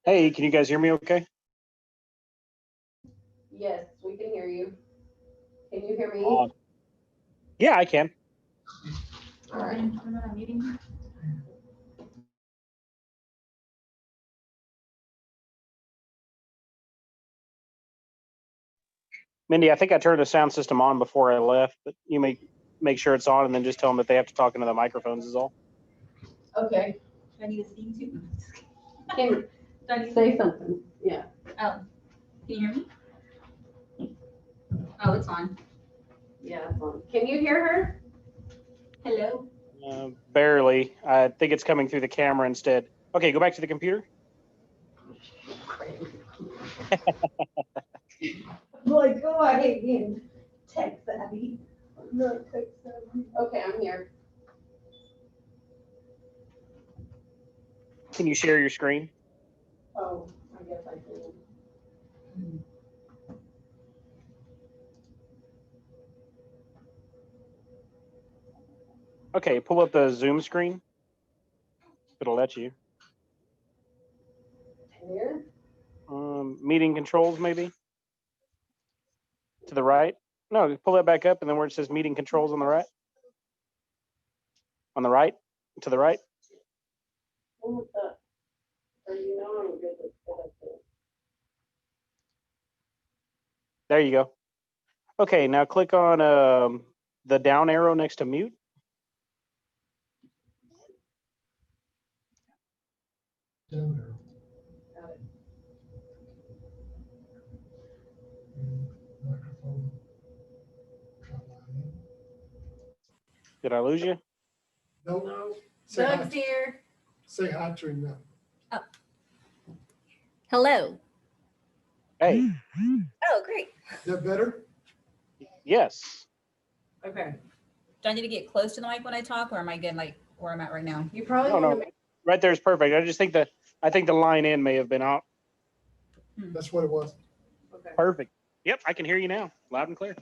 Hey, can you guys hear me okay? Yes, we can hear you. Can you hear me? Yeah, I can. All right. Mindy, I think I turned the sound system on before I left, but you may make sure it's on and then just tell them that they have to talk into the microphones is all. Okay. Do I need to sing too? Can Do I need to say something. Yeah. Oh, can you hear me? Oh, it's on. Yeah, it's on. Can you hear her? Hello? Barely. I think it's coming through the camera instead. Okay, go back to the computer. Like, oh, I hate being tech savvy. I'm not tech savvy. Okay, I'm here. Can you share your screen? Oh, I guess I can. Okay, pull up the Zoom screen. It'll let you. Here? Meeting controls, maybe? To the right? No, pull that back up and then where it says meeting controls on the right? On the right? To the right? What the? Are you know I'm good with that? There you go. Okay, now click on the down arrow next to mute. Down arrow. Got it. Microphone. Try line in. Did I lose you? Nope. No. Say hi, Doug's here. say hi to him now. Hello. Hey, Oh, great. Is that better? yes. Okay. Do I need to get close to the mic when I talk, or am I good like where I'm at right now? You probably No, want no. to make Right there is perfect. I just think the line in may have been out. That's what it was. okay. Perfect. Yep, I can hear you now, loud and clear.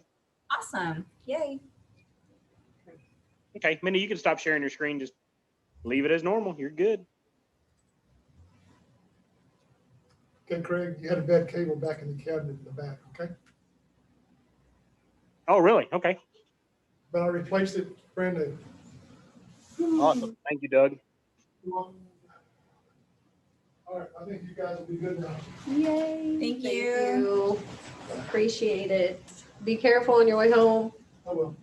Awesome. Yay. Okay, Mindy, you can stop sharing your screen. Just leave it as normal. You're good. Okay, Craig, you had a bad cable back in the cabinet in the back, okay? Oh, really? Okay. But I replaced it brand new. Awesome. Thank you, Doug. All right, I think you guys will be good now. Yay. Thank you. you. Appreciate it. Be careful on your way home. I will.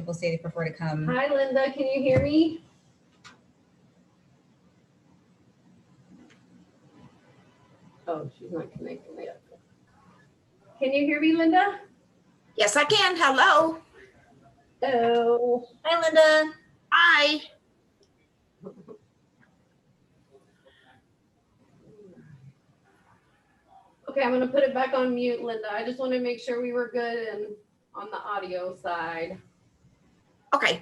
people say they prefer to come. Hi, Linda, can you hear me? Oh, she's not connecting yet. Can you hear me, Linda? Yes, I can. Hello. Oh. Hi, Linda. Hi. Okay, I'm gonna put it back on mute, Linda. I just want to make sure we were good and on the audio side. Okay.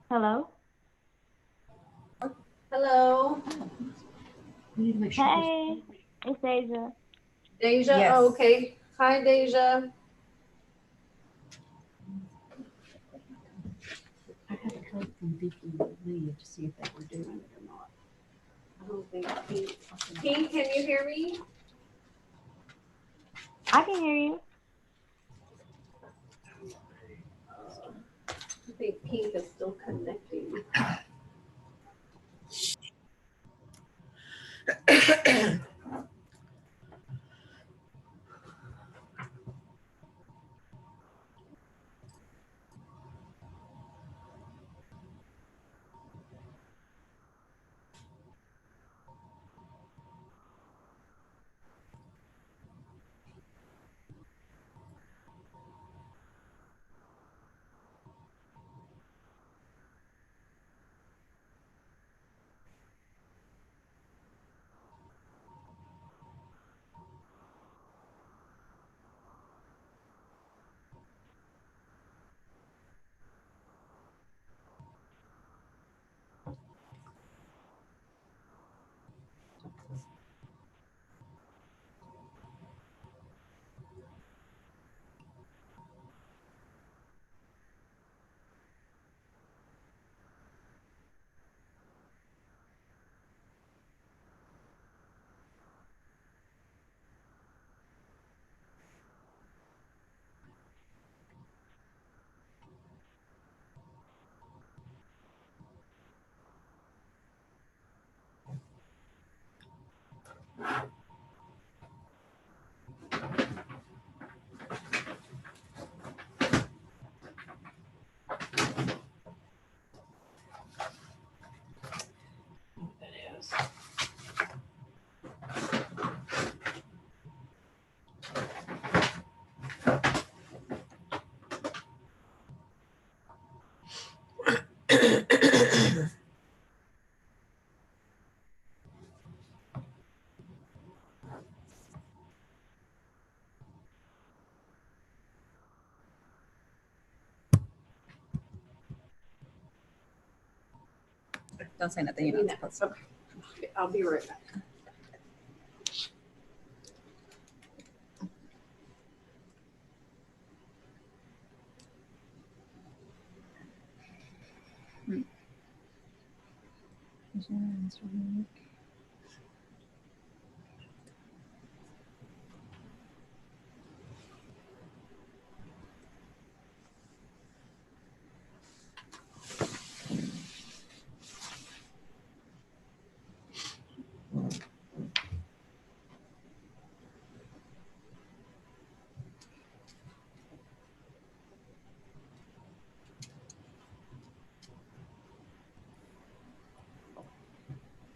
Hello? Hello, We need to make sure. Hey, it's Asia. Deja. Yes. Oh, okay. Hi, Deja. I had a code from Vicky and Leah to see if they were doing it or not. I don't think Pete. Pete, can you hear me? I can hear you. I think Pete is still connecting. Don't say nothing. You're not supposed to. Okay. I'll be right back.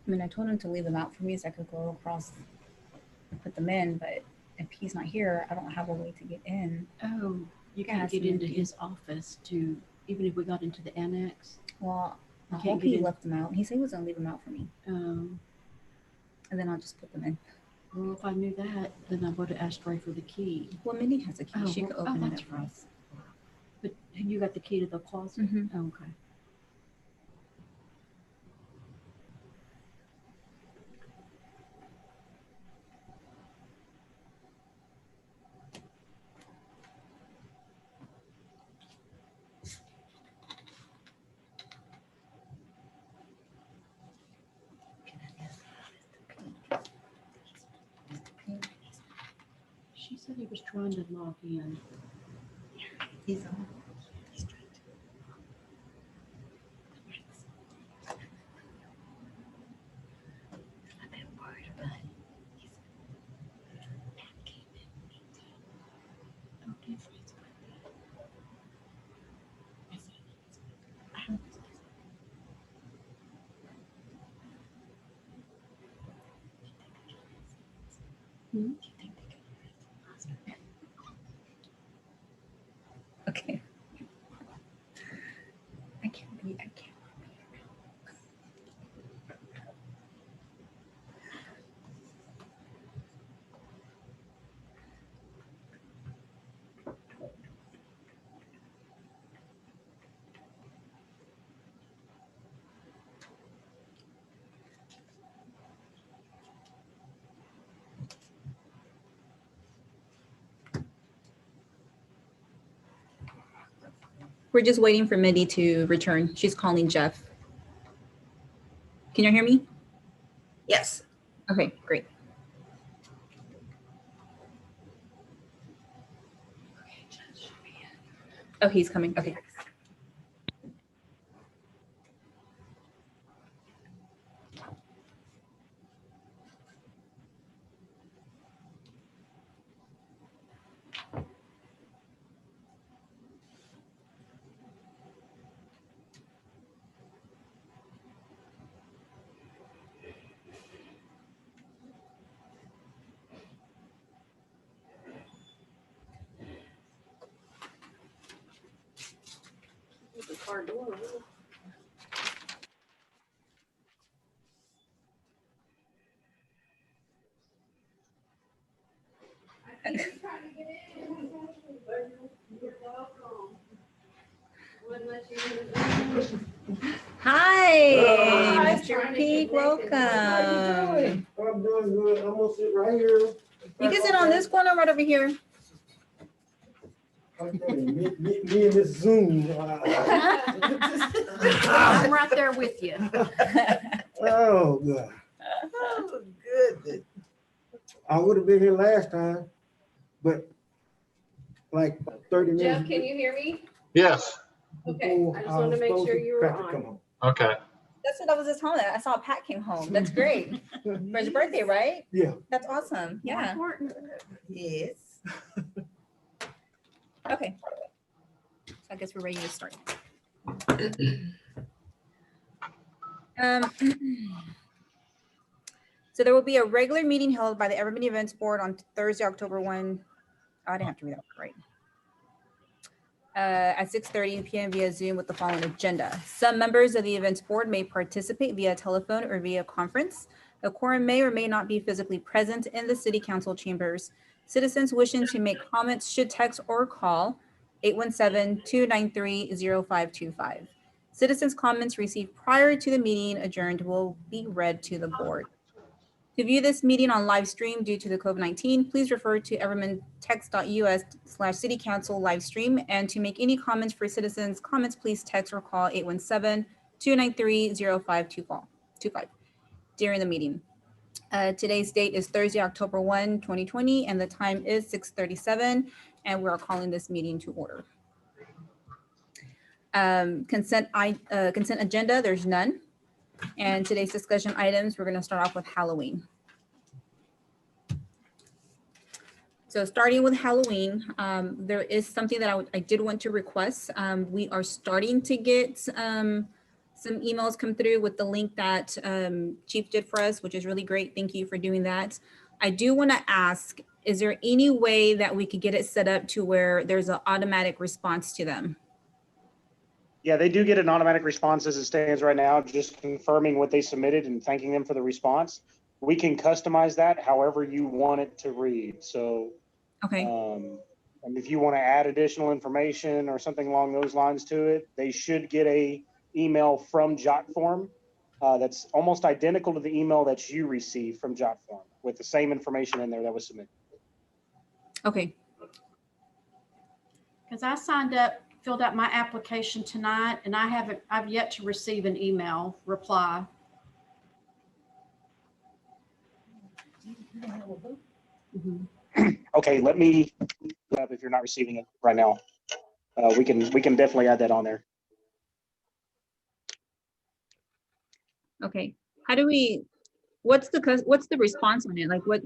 I mean, I told him to leave them out for me so I could go across and put them in, but if he's not here, I don't have a way to get in. Oh, you Yeah, can't it's get into empty. his office to, even if we got into the annex. Well, I You can't hope get he in. left them out. He said he was gonna leave them out for me, Um, and then I'll just put them in. well, if I knew that, then I would have asked Ray for the key. Well, Mindy has a key. Oh, She well, could open it that's up for right. us. But you got the key to the closet? Mhm. Oh, okay. She said he was trying to log in. He's on. Hmm? Okay. I can't be. We're just waiting for Mindy to return. She's calling Jeff. Can you hear me? Yes. Okay, great. Oh, he's coming. Okay. Hi, Mr. Peak. Welcome. I'm doing good. I'm gonna sit right here. You can sit on this corner right over here. Me and this Zoom. I'm right there with you. Oh, God. Oh, goodness. I would have been here last time, but like 30 minutes. Jeff, can you hear me? Yes. Okay, before I just wanted to make supposed sure you were traffic on. come home. Okay. That's what I was just telling her. I saw Pat came home. That's great. For his birthday, right? Yeah. That's awesome. Yeah. Yes. Okay. So I guess we're ready to start. So there will be a regular meeting held by the Everman Events Board on Thursday, October 1. Oh, I didn't have to read that right. At 6:30 p.m. via Zoom with the following agenda. Some members of the events board may participate via telephone or via conference. A quorum may or may not be physically present in the city council chambers. Citizens wishing to make comments should text or call 817-293-0525. Citizens' comments received prior to the meeting adjourned will be read to the board. To view this meeting on live stream due to the COVID-19, please refer to evermantext.us/citycouncil live stream. And to make any comments for citizens' comments, please text or call 817-293-0525 during the meeting. Today's date is Thursday, October 1, 2020, and the time is 6:37, and we're calling this meeting to order. Consent agenda, there's none. And today's discussion items, we're going to start off with Halloween. So starting with Halloween, there is something that I did want to request. We are starting to get some emails come through with the link that Chief did for us, which is really great. Thank you for doing that. I do want to ask, is there any way that we could get it set up to where there's an automatic response to them? Yeah, they do get an automatic response as it stands right now, just confirming what they submitted and thanking them for the response. We can customize that however you want it to read. So, Okay. and if you want to add additional information or something along those lines to it, they should get a email from JotForm that's almost identical to the email that you received from JotForm with the same information in there that was submitted. Okay. Because I signed up, filled out my application tonight, and I've yet to receive an email reply. Mhm. Okay, let me, if you're not receiving it right now, we can definitely add that on there. Okay. How do we, what's the response on it? Like what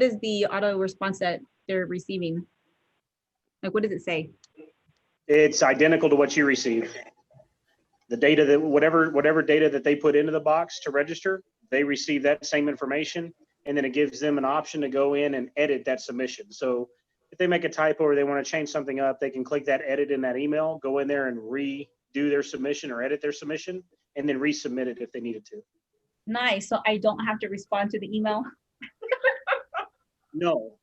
is the auto response that they're receiving? Like, what does it say? It's identical to what you received. The data that, whatever data that they put into the box to register, they receive that same information, and then it gives them an option to go in and edit that submission. So if they make a typo or they want to change something up, they can click that edit in that email, go in there and redo their submission or edit their submission, and then resubmit it if they needed to. Nice. So I don't have to respond to the email? No,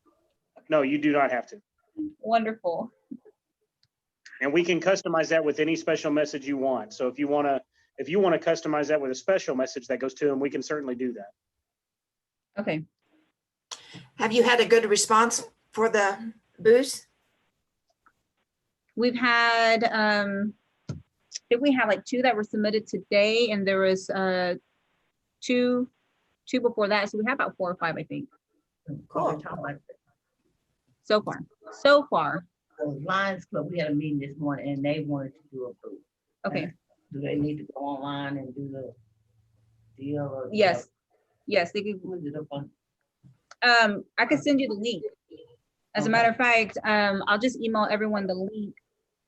you do not have to. Wonderful. And we can customize that with any special message you want. So if you want to customize that with a special message that goes to them, we can certainly do that. Okay. Have you had a good response for the booze? We've had, I think we had like 2 that were submitted today, and there was two before that. So we have about 4 or 5, I think, Cool. so far. So far. Lions Club, we had a meeting this morning and they wanted to do a booth. Okay. Do they need to go online and do the deal or? Yes. Yes, they could. Was it up on? I could send you the link. As a matter of fact, I'll just email everyone the link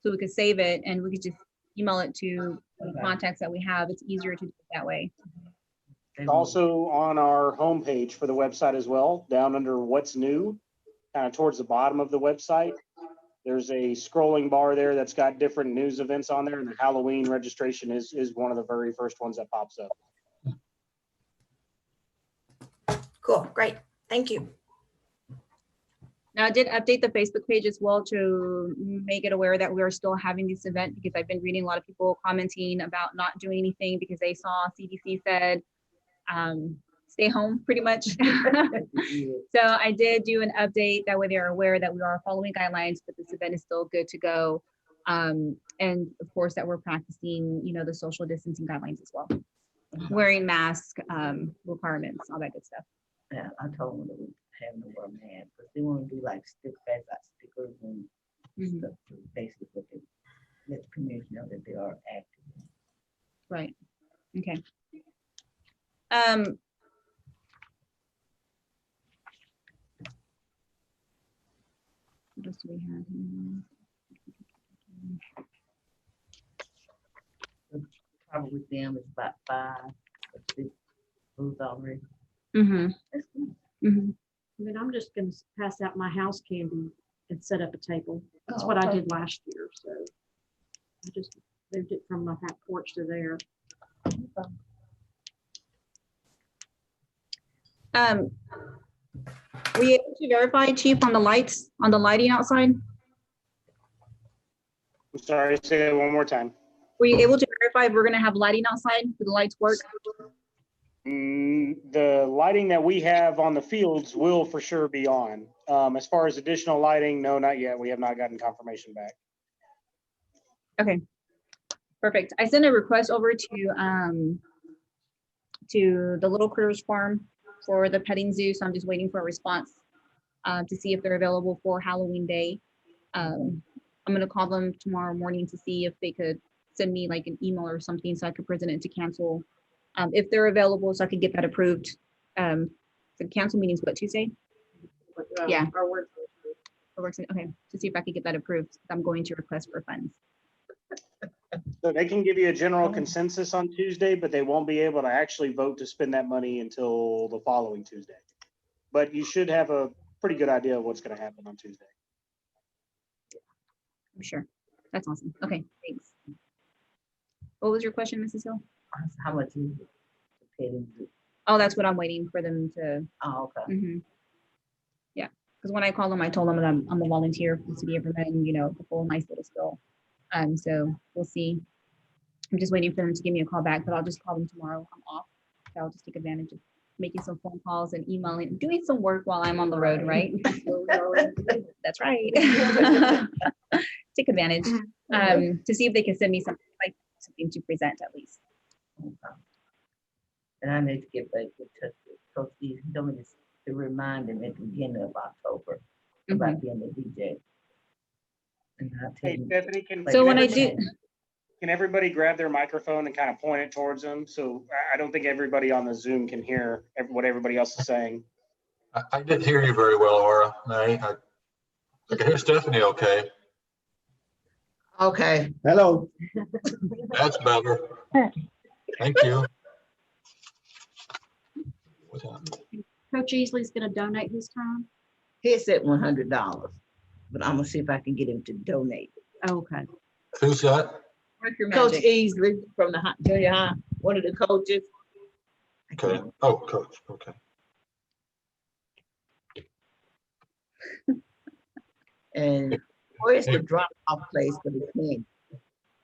so we could save it and we could just email it to the contacts that we have. It's easier to do it that way. Also on our homepage for the website as well, down under what's new, kind of towards the bottom of the website. There's a scrolling bar there that's got different news events on there, and the Halloween registration is one of the very first ones that pops up. Cool, great, thank you. Now, I did update the Facebook page as well to make it aware that we are still having this event because I've been reading a lot of people commenting about not doing anything because they saw CDC said, stay home pretty much. So I did do an update. That way they're aware that we are following guidelines, but this event is still good to go. And of course that we're practicing, you know, the social distancing guidelines as well. Wearing mask requirements, all that good stuff. Yeah, I told them that we have no wear masks, but they want to do like pass out stickers and stuff to basically let the community know that they are active. Right. Okay. What else do we have here? Probably with them is about 5 or 6 booths already. Mm-hmm. That's good. Mm-hmm. I mean, I'm just gonna pass out my house candy and set up a table. That's what I did last year, so I just moved it from my back porch to there. Were you able to verify, Chief, on the lights, on the lighting outside? I'm sorry, say that one more time. Were you able to verify if we're gonna have lighting outside? Do the lights work? The lighting that we have on the fields will for sure be on. As far as additional lighting, no, not yet. We have not gotten confirmation back. Okay, perfect. I sent a request over to the Little Critters Farm for the petting zoo, so I'm just waiting for a response to see if they're available for Halloween Day. I'm gonna call them tomorrow morning to see if they could send me like an email or something so I could present it to council. If they're available, so I could get that approved. The council meeting's what, Tuesday? Yeah. Okay, to see if I could get that approved. I'm going to request for funds. So they can give you a general consensus on Tuesday, but they won't be able to actually vote to spend that money until the following Tuesday. But you should have a pretty good idea of what's going to happen on Tuesday. I'm sure. That's awesome. Okay, thanks. What was your question, Mrs. Hill? How much is it? Petting zoo? Oh, that's what I'm waiting for them to. Oh, okay. Yeah, because when I called them, I told them that I'm a volunteer for the city of Vermillion, you know, the full nice little spill. So we'll see. I'm just waiting for them to give me a call back, but I'll just call them tomorrow. I'm off. So I'll just take advantage of making some phone calls and emailing, doing some work while I'm on the road, right? That's right. Take advantage to see if they can send me something like something to present at least. Okay. And I need to get back in touch with Coach D. He told me to remind him at the beginning of October about being the DJ. And I'll tell Hey, him. Stephanie, So when I do, can everybody grab their microphone and kind of point it towards them? So I don't think everybody on the Zoom can hear what everybody else is saying. I didn't hear you very well, Laura. I can hear Stephanie okay. Okay, Hello. That's better. Thank you. What's happening? Coach Easley's gonna donate his time. He said $100, but I'm gonna see if I can get him to donate. Okay. Who's that? work your Coach magic. Easley from the junior high, one of the coaches. Okay. Oh, Coach. Okay. And where's the drop-off place for the candy?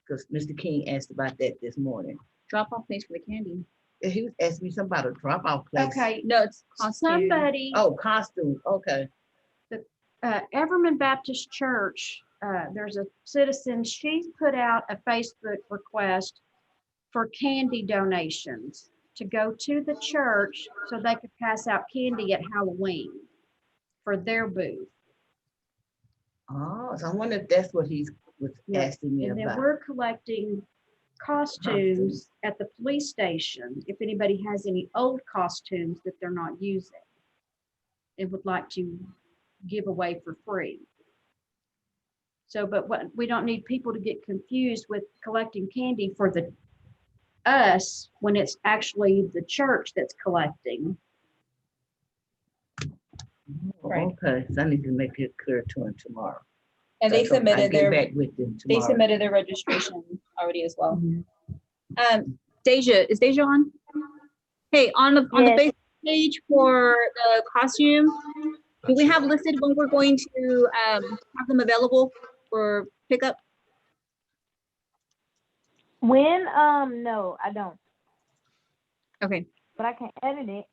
Because Mr. King asked about that this morning. Drop off place for the candy. He was asking me something about a drop-off place. Okay, No, it's costume. somebody, Oh, costume, okay. Everman Baptist Church there's a citizen, she's put out a Facebook request for candy donations to go to the church so they could pass out candy at Halloween for their booth. Oh, so I wonder if that's what he was Yeah, asking me And then about. we're collecting costumes at the police station, if anybody has any old costumes that they're not using and would like to give away for free. So, but what, we don't need people to get confused with collecting candy for us when it's actually the church that's collecting. Right. Okay, so I need to make it clear to him tomorrow. And they So I'll submitted get their, back with them they tomorrow. submitted their registration already as well. Mhm. Deja, is Deja on? Hey, on the Yes. Facebook page for the costume, do we have listed when we're going to have them available for pickup? When? No, I don't. Okay, But I can edit it.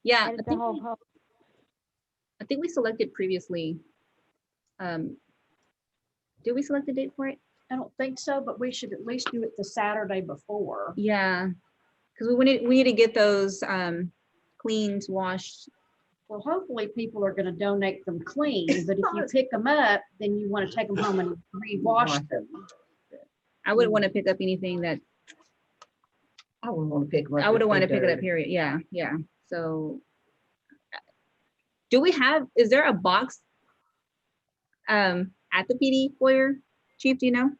yeah, Edit the whole post. I think we selected previously. Did we select a date for it? I don't think so, but we should at least do it the Saturday before. Yeah, because we need to get those cleaned, washed. Well, hopefully people are gonna donate them clean, but if you pick them up, then you wanna take them home and re-wash them. I wouldn't want to pick up anything that, I wouldn't want to pick them up. I wouldn't if want to they're pick it up, dirty. period. Yeah, yeah. So do we have, is there a box at the PD foyer? Chief, do you know?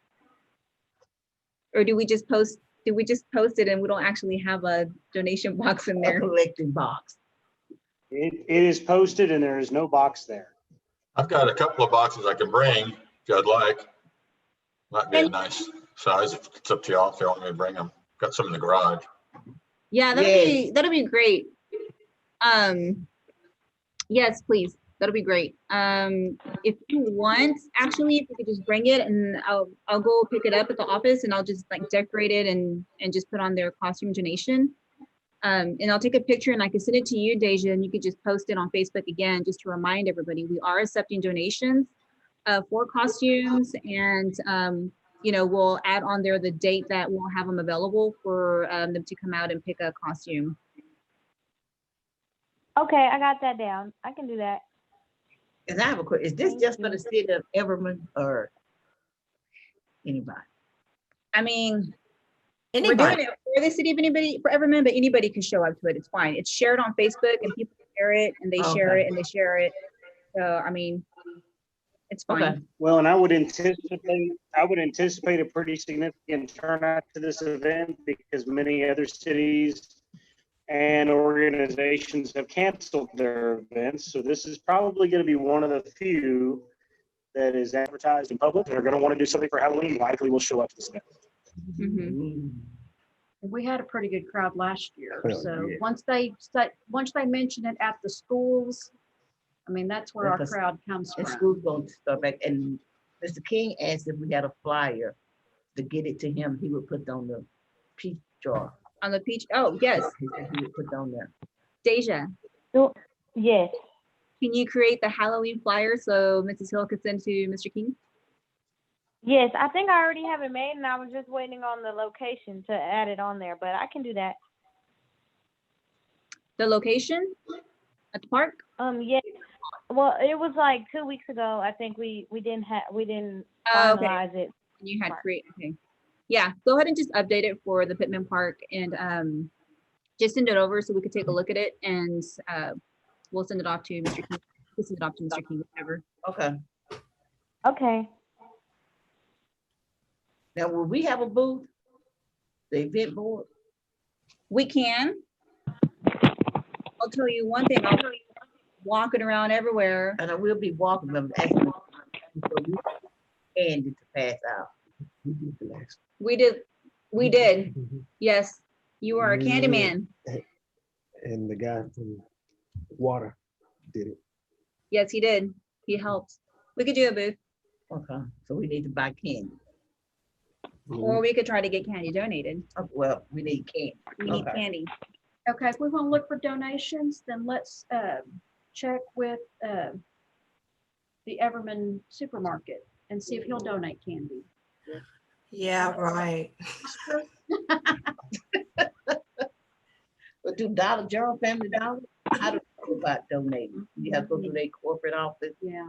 Or do we just post it and we don't actually have a donation box in A there? collecting box. It is posted and there is no box there. I've got a couple of boxes I can bring if you'd like. Might be a nice size. It's up to y'all if you want me to bring them. Got some in the garage. Yeah, that'll be great. Yes, please. That'll be great. If you want, actually, if you could just bring it and I'll go pick it up at the office and I'll just like decorate it and just put on their costume donation. And I'll take a picture and I can send it to you, Deja, and you could just post it on Facebook again, just to remind everybody, we are accepting donations for costumes and, we'll add on there the date that we'll have them available for them to come out and pick a costume. Okay, I got that down. I can do that. And I have a question. Is this Thank just for you. the city of Everman or anybody? I mean, we're doing Anybody? it for the city of anybody, for Everman, but anybody can show up to it. It's fine. It's shared on Facebook and people share it and they share Okay. it and they share it. So, I mean, it's fine. Okay. Well, and I would anticipate a pretty significant turnout to this event because many other cities and organizations have canceled their events. So this is probably going to be one of the few that is advertised in public. They're going to want to do something for Halloween. Likely will show up to this event. Mhm. We had a pretty good crowd last year, Oh, so yeah. once they mention it at the schools, I mean, that's where our Because- crowd comes And from. school's going to start back. And Mr. King asked if we had a flyer to get it to him. He would put on the peach jar. On the peach, oh, yes, He said he would put on there. Deja, Yes. can you create the Halloween flyer so Mrs. Hill could send to Mr. King? Yes, I think I already have it made and I was just waiting on the location to add it on there, but I can do that. The location at the park? Yes. Well, it was like 2 weeks ago. I think we didn't Oh, okay. finalize it. You had Park. create, okay. Yeah, go ahead and just update it for the Pittman Park and just send it over so we could take a look at it and we'll send it off to Mr. King. We'll send it off to Mr. King, whatever. Okay. Okay. Now, will we have a booth? The event board? We can. I'll tell you one thing, I'll be walking around everywhere. And I will be walking them, asking them so we can to pass out. We did, yes. You are a Yeah. candy man. And the guy from water did it. Yes, he did. He helped. We could do a booth Okay, so we need to buy candy. or we could try to get candy donated. Oh, well, we need candy. We need Okay. candy. Okay, if we want to look for donations, then let's check with the Everman supermarket and see if he'll donate candy. Yeah, right. But do Dollar General, Family Dollar, I don't know about donating. You have to go to their corporate office. Yeah.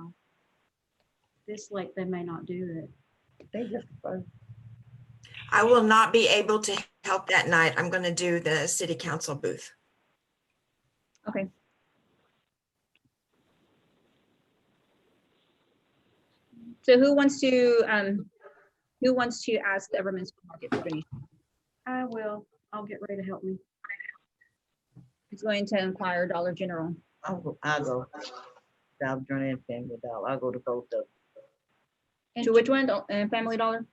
This late, they may not do it. They just first. I will not be able to help that night. I'm going to do the city council booth. Okay. So who wants to ask the Everman Supermarket for donation? I will. I'll get Ray to help me. Who's going to inquire Dollar General? I'll go Dollar General and Family Dollar. I'll go to both of them. To which one? Family Dollar?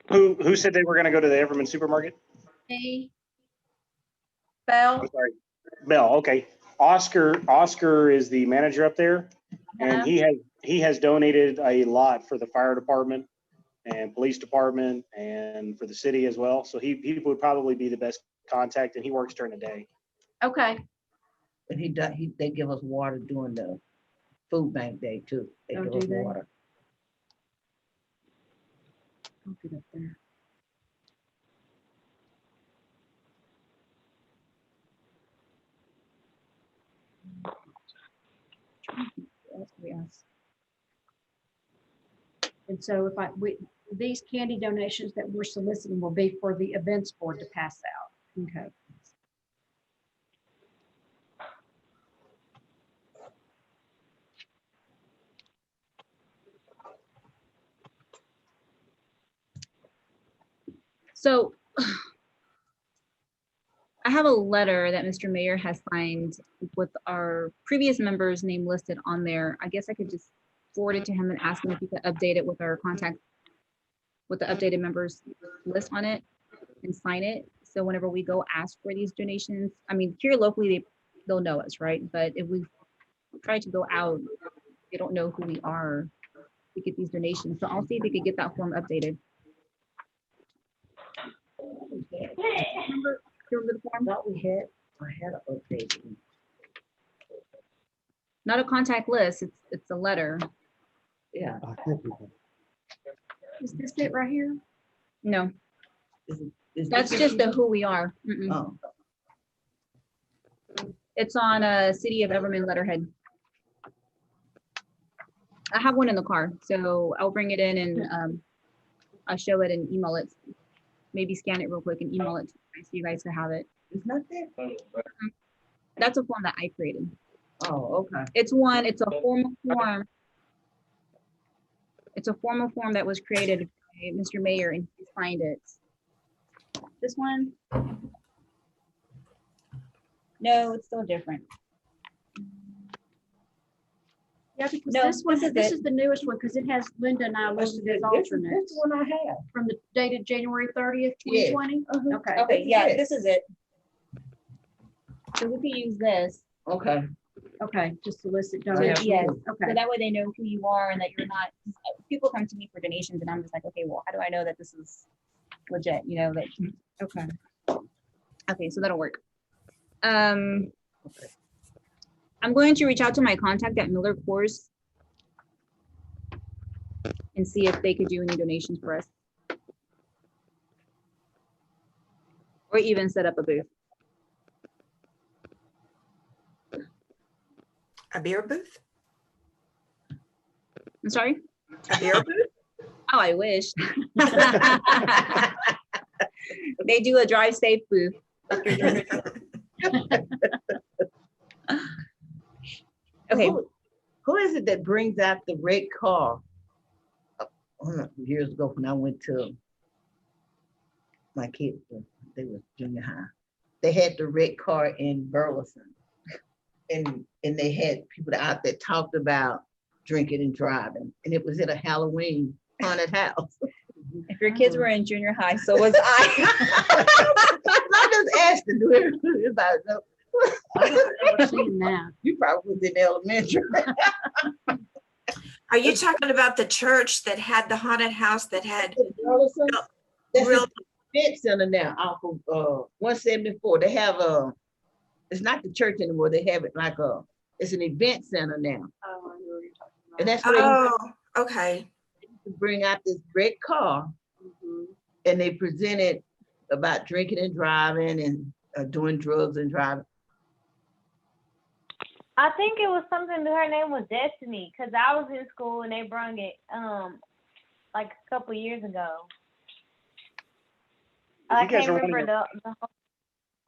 Who said they were gonna go to the Everman Supermarket? Hey. Bell. I'm sorry. Bell, okay. Oscar is the manager up there, and he has donated a lot for the fire department and police department and for the city as well. So he would probably be the best contact, and he works during the day. Okay. But they give us water during the food bank day too. They Oh, give do us they? water. I'll get up there. Yes. And so if these candy donations that we're soliciting will be for the events board to pass out. Okay. So I have a letter that Mr. Mayor has signed with our previous members' name listed on there. I guess I could just forward it to him and ask him if he could update it with our contact, with the updated members list on it and sign it. So whenever we go ask for these donations, I mean, here locally, they'll know us, right? But if we try to go out, they don't know who we are to get these donations. So I'll see if we could get that form updated. Remember the form? Thought I had an update. Not a contact list, it's a letter. Yeah. Is this it right here? No, Is that's this just it? the who we are. Mm-mm. Oh, It's on a City of Everman letterhead. I have one in the car, so I'll bring it in and I'll show it and email it. Maybe scan it real quick and email it to you guys so you guys can have it. it's not there? That's a form that I created. Oh, okay. It's a formal form. It's a formal form that was created by Mr. Mayor and he signed it. This one? No, it's still different. Yeah, because No, this one, this is this it. is the newest one, because it has Linda and I listed as This alternates is the one I have. from the dated January 30th, Yeah. 2020. Okay. Okay, yeah, it. this is it. So we can use this. Okay. Okay, just solicit Yeah. donations. Yes. Okay. So that way they know who you are and that you're not, people come to me for donations and I'm just like, okay, well, how do I know that this is legit, you know, that, Okay. okay, so that'll work. I'm going to reach out to my contact at Miller Coors and see if they could do any donations for us. Or even set up a booth. A beer booth? I'm sorry? A beer booth? Oh, I wish. They do a drive safe booth. Okay, Who is it that brings out the red car? Years ago when I went to my kids, they were junior high. They had the red car in Burleson. And they had people out there talked about drinking and driving. And it was at a Halloween haunted house. if your kids were in junior high, so was I. I just asked to do it about it. I've never seen that. You probably was in elementary. Are you talking about the church that had the haunted house that had Burleson, that's real? the event center now off of 174. They have it's not the church anymore. They have it like it's an event center now. Oh, I know what you're talking about. And that's where they Oh, okay. used to bring out this red car Mhm. and they presented about drinking and driving and doing drugs and driving. I think it was something, her name was Destiny, because I was in school and they brung it, like a couple years ago. If I you guys can't are wanting remember a- the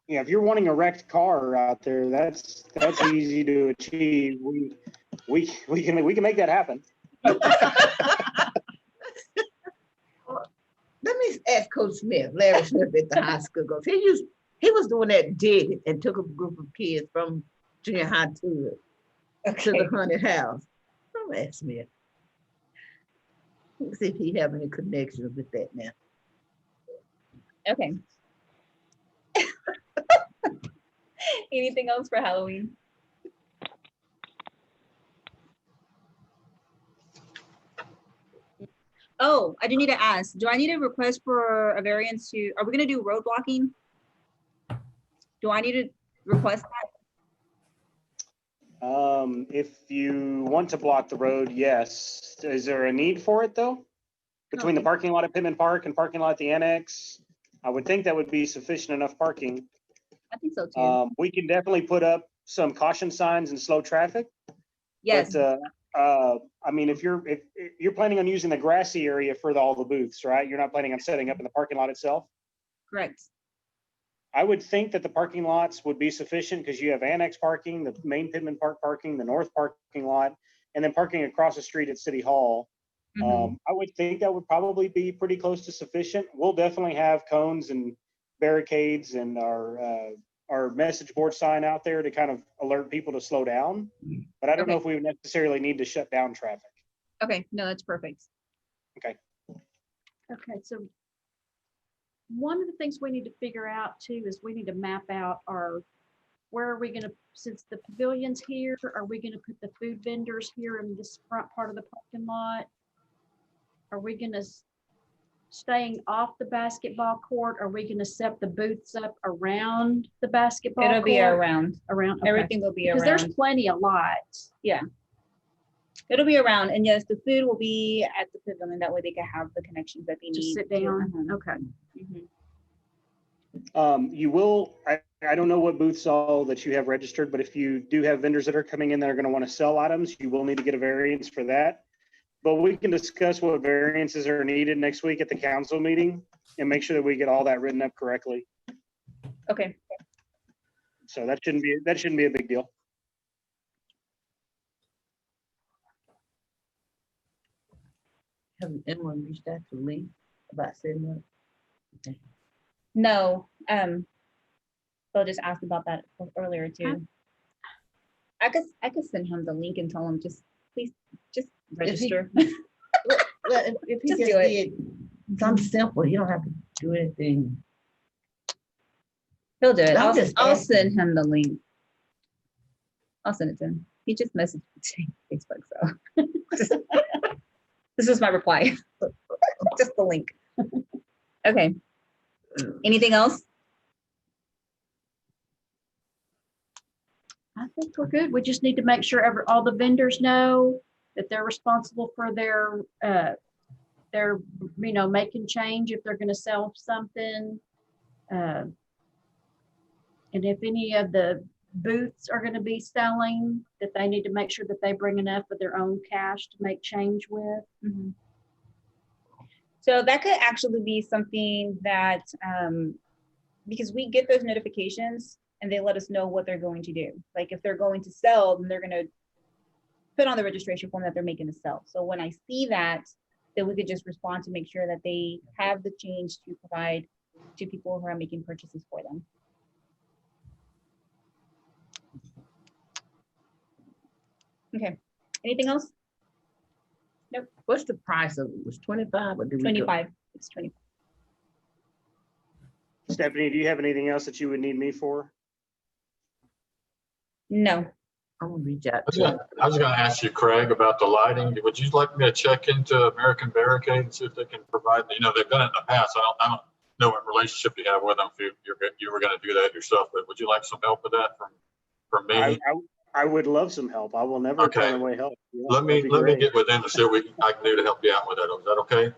Yeah, if you're wanting a wrecked car out there, that's easy to achieve. We can make that happen. Let me ask Coach Smith, Larry Smith at the high school, goes, he was the one that did it and took a group of kids from junior high to the haunted house. Don't ask Smith. Let's see if he have any connections with that now. Okay. Anything else for Halloween? Oh, I do need to ask, do I need a request for a variance are we gonna do road blocking? Do I need to request that? If you want to block the road, yes. Is there a need for it though? Between the parking lot at Pittman Park and parking lot at the annex? I would think that would be sufficient enough parking. I think so too. We can definitely put up some caution signs and slow traffic. Yes, But, I mean, if you're planning on using the grassy area for all the booths, right? You're not planning on setting up in the parking lot itself? correct. I would think that the parking lots would be sufficient because you have annex parking, the main Pittman Park parking, the north parking lot, and then parking across the street at City Hall. Mhm. I would think that would probably be pretty close to sufficient. We'll definitely have cones and barricades and our message board sign out there to kind of alert people to slow down. But I don't know Okay. if we would necessarily need to shut down traffic. Okay, no, that's perfect. Okay, so one of the things we need to figure out too is we need to map out where are we gonna, since the pavilion's here, are we gonna put the food vendors here in this front part of the parking lot? Are we gonna staying off the basketball court? Are we gonna set the booths up around the basketball court? It'll be around, Around, okay. everything will be Because there's around. plenty of lots. It'll be around, and yes, the food will be at the pavilion, that way they can have the connections that they need. Just sit to- down, okay. Mhm. You will, I don't know what booths all that you have registered, but if you do have vendors that are coming in that are going to want to sell items, you will need to get a variance for that. But we can discuss what variances are needed next week at the council meeting and make sure that we get all that written up correctly. Okay, So that shouldn't be a big deal. Have anyone reached out to Lee about setting up? no, Bill just asked about that earlier too. I could send him the link and tell him please register. Well, if he Just just do it. did something simple, you don't have to do anything. He'll do it. I'm just I'll asking. send him the link. I'll send it to him. He just messaged me on Facebook, so. This is my reply. Just the link. Okay. Anything else? I think we're good. We just need to make sure all the vendors know that they're responsible for their, making change if they're gonna sell something. And if any of the booths are gonna be selling, that they need to make sure that they bring enough of their own cash to make change with. Mhm. So that could actually be something that, because we get those notifications and they let us know what they're going to do. Like if they're going to sell, then they're gonna put on the registration form that they're making to sell. So when I see that, then we could just respond to make sure that they have the change to provide to people who are making purchases for them. Okay, anything else? What's the price of it? Was 25 or did we go- 25, it's 25. Stephanie, do you have anything else that you would need me for? No, I'm gonna reach out. I was gonna ask you, Craig, about the lighting. Would you like me to check into American Barricade and see if they can provide, they've done it in the past. know what relationship you have with them, if you were gonna do that yourself, but would you like some help with that from I, me? I would love some help. I will never Okay. turn away help. Yeah, Let me that'd be great. get with them and see what I can do to help you out with that. Is that okay?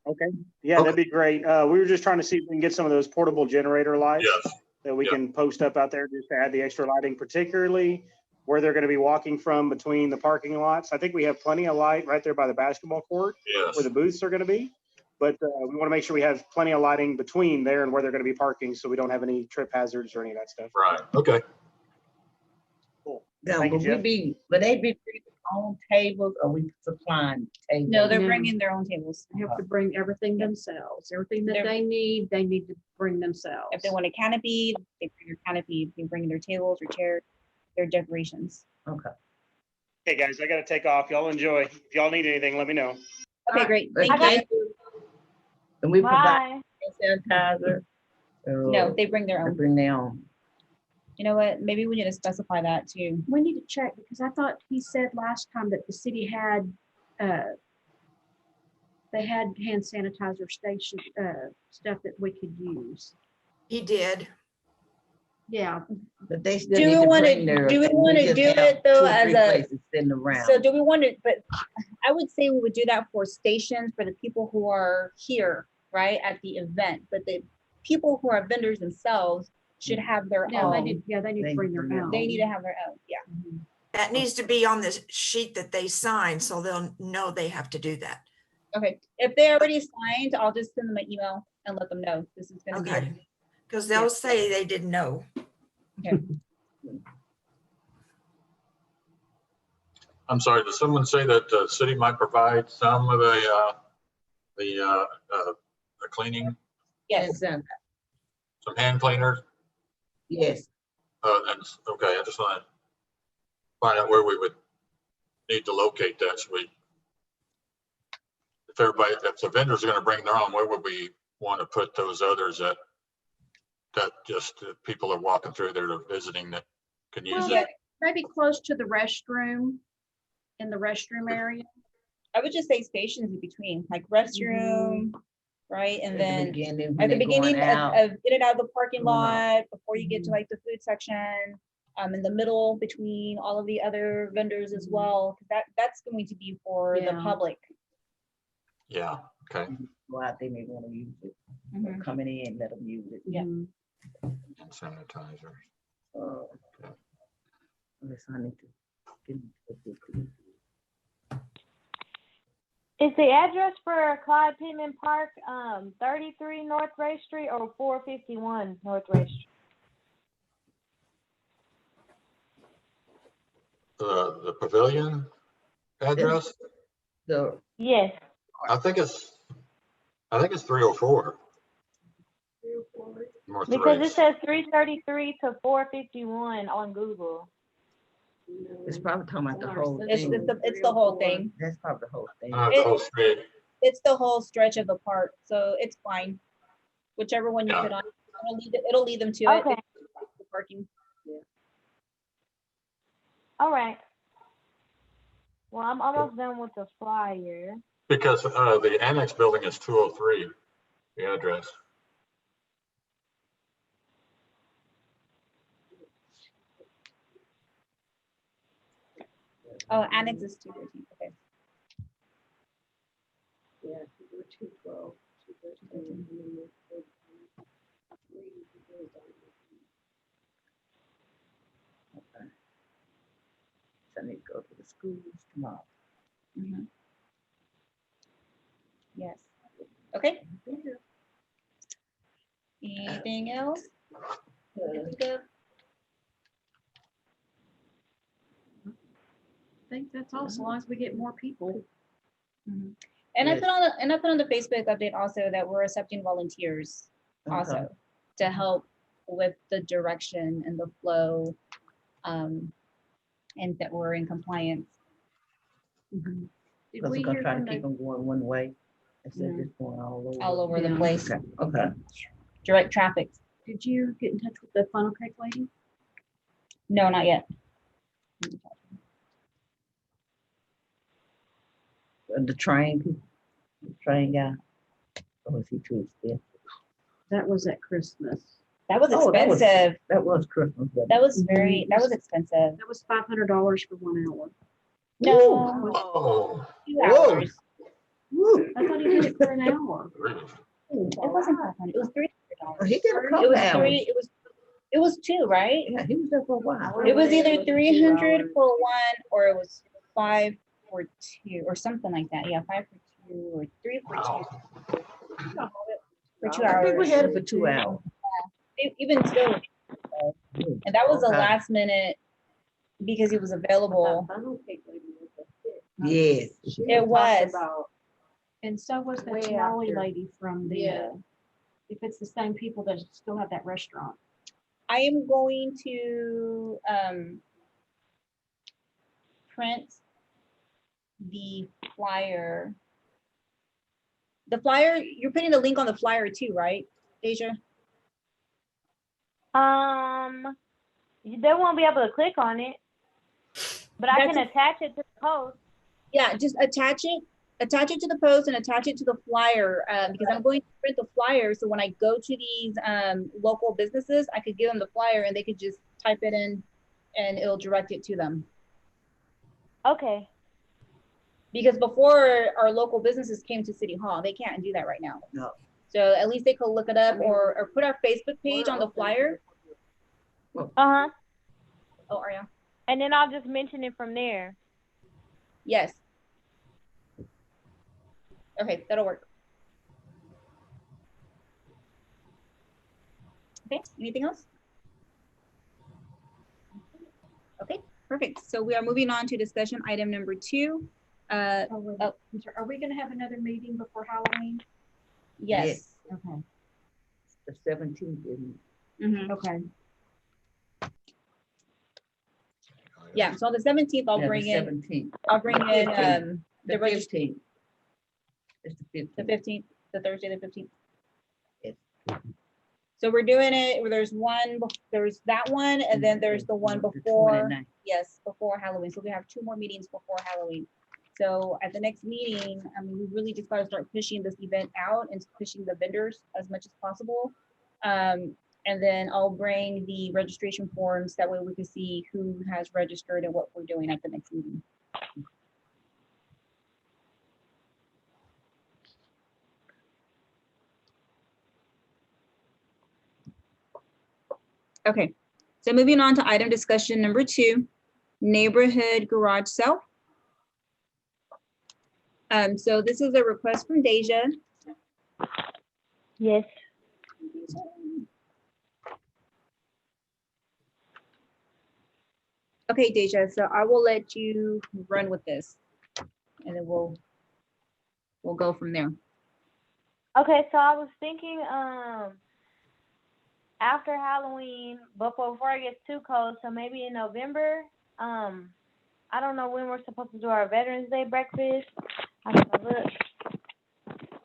Okay. Yeah, that'd be great. We were just trying to see if we can get some of those portable generator lights Yes. that we Yeah. can post up out there just to add the extra lighting, particularly where they're going to be walking from between the parking lots. I think we have plenty of light right there by the basketball court Yes. where the booths are going to be. But we want to make sure we have plenty of lighting between there and where they're going to be parking so we don't have any trip hazards or any of that stuff. Right. Okay. Cool. Now, Thank you, will Jeff. will they be bringing their own tables or we supplying tables? No, they're No. bringing their own tables. They have to bring everything themselves. Everything that They're- they need to bring themselves. If they want a canopy, they bring their canopy. They bring their tables or chairs, their decorations. Okay. Okay, guys, I got to take off. Y'all enjoy. If y'all need anything, let me know. Okay, great. But Thank thank you. you. And we provide Bye. sanitizer. No, they bring their They own. bring their own. You know what? Maybe we need to specify that too. We need to check because I thought he said last time that the city had, they had hand sanitizer station, stuff that we could use. He did. Yeah, But they still Do need we to wanna- bring their. do we wanna just do have it, though, 2 or as 3 a- places sitting around. So do we want to, but I would say we would do that for stations for the people who are here, right, at the event. But the people who are vendors themselves should have their yeah, they own. need, yeah, they need They to bring their bring their own. They need to have their own, yeah. That needs to be on the sheet that they sign, so they'll know they have to do that. Okay, if they already signed, I'll just send them an email and let them know this is gonna be. Okay. Because they'll say they didn't know. I'm sorry, did someone say that the city might provide some of the cleaning, Yes, And some hand cleaners? yes, And, okay, I just want to find out where we would need to locate that. So if the vendors are going to bring their own, where would we want to put those others that just people are walking through there or visiting that can use Well, it? maybe close to the restroom, in the restroom area. I would just say stations in between, like restroom, right? And at then the beginning, at when the they're going beginning out. of in and out of the parking Going out. lot, before you get to like the food section, in the middle between all of the other vendors as well, 'cause that's going to be for the Yeah. public. Yeah, okay. Go out, they may want to use it. Or Mhm. coming in, let them use it. Yeah. Mhm. Sanitizer. Okay. Unless I need to get into it. Is the address for Clyde Pittman Park 33 North Ray Street or 451 North Ray Street? The pavilion address? Yes. I think it's 304. North Because Race. it says 333 to 451 on Google. It's probably talking about the whole It's thing. it's the whole thing. That's probably the whole thing. The whole street. It's the whole stretch of the park, so it's fine. Whichever one you Yeah. put on, it'll lead them to it. Okay. It's the parking. All right. Well, I'm almost done with the flyer. Because the annex building is 203, the address. Oh, annex is 213. Okay. Yeah, we're 212, 213. So I need to go to the schools tomorrow. Mhm. Yes. Okay. Anything else? Good to go? I think that's all, as long as we get more people. Mhm. And I Yes. put on the Facebook update also that we're accepting volunteers also Okay. to help with the direction and the flow, and that we're in compliance. Did Because we we're gonna hear try to from keep the, them going one way instead of Mhm. just going all over. All over the Yeah. place, Okay, okay. direct traffic. did you get in touch with the funnel cake lady? No, not yet. The train guy. Oh, is he too expensive? That was at Christmas. That was Oh, expensive. That was Christmas. wasn't That it? was that was expensive. That was $500 for 1 hour. No, Oh, 2 Whoa. hours. Woo. I thought he did it for an hour. really? It wasn't 500. It was Oh, $300. he did a It couple was hours. three. It was two, right? Yeah, he was there for a while. It was either It was 2 300 hours. for one, or it was 5 for two, or something like that. Yeah, 5 for two, or 3 for Wow. two. For 2 I think we hours. had it for 2 hours. Even still, and that was a Okay. last minute because he was available. Yes. It was. And so was that Way tamale after. lady from the, Yeah. if it's the same people that still have that restaurant. I am going to print the flyer. The flyer, you're putting the link on the flyer too, right, Deja? They won't be able to click on it, but I That's can attach it to the post. Yeah, just attach it to the post and attach it to the flyer, because I'm going to print the flyer. So when I go to these local businesses, I could give them the flyer and they could just type it in and it'll direct it to them. Okay. Because before our local businesses came to City Hall, they can't do that right now. No. So at least they could look it up or put our Facebook page on the flyer. Uh-huh. Oh, are you? And then I'll just mention it from there. Yes. Okay, that'll work. Okay, anything else? Okay, perfect. So we are moving on to discussion item number 2. I'm sorry, are we gonna have another meeting before Halloween? Yes. Okay. The 17th, isn't Mhm. Okay. Yeah, so on the 17th, it? I'll Yeah, the bring in 17th. the The regist- 15th. It's the the 15th. 15th, the Thursday, the 15th. Yes. So we're doing it, there's that one, and then there's the one The before, 29th. yes, before Halloween. So we have 2 more meetings before Halloween. So at the next meeting, I mean, we really just gotta start pushing this event out and pushing the vendors as much as possible. And then I'll bring the registration forms, that way we can see who has registered and what we're doing at the next meeting. Okay, so moving on to item discussion number 2, neighborhood garage sale. So this is a request from Deja. Yes. Okay, Deja, so I will let you run with this, and then we'll go from there. Okay, so I was thinking, after Halloween, but before it gets too cold, so maybe in November, I don't know when we're supposed to do our Veterans Day breakfast. I have to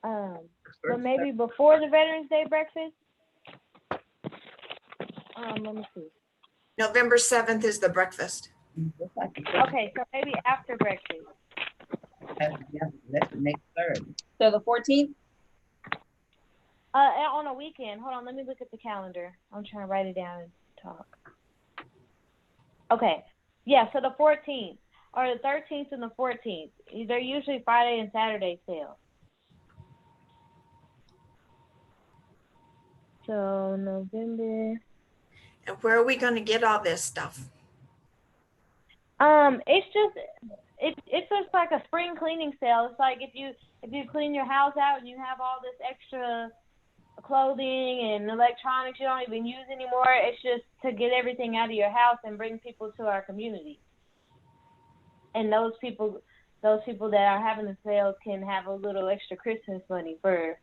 look. But maybe before the Veterans Day breakfast. Let me see. November 7th is the breakfast. Looks like it's Okay, so maybe after breakfast. That's the next Thursday. So the 14th? On a weekend. Hold on, let me look at the calendar. I'm trying to write it down and talk. Okay. Yeah, so the 14th or the 13th and the 14th. They're usually Friday and Saturday sales. So November. And where are we going to get all this stuff? It's just like a spring cleaning sale. It's like if you clean your house out and you have all this extra clothing and electronics you don't even use anymore, it's just to get everything out of your house and bring people to our community. And those people that are having the sales can have a little extra Christmas money for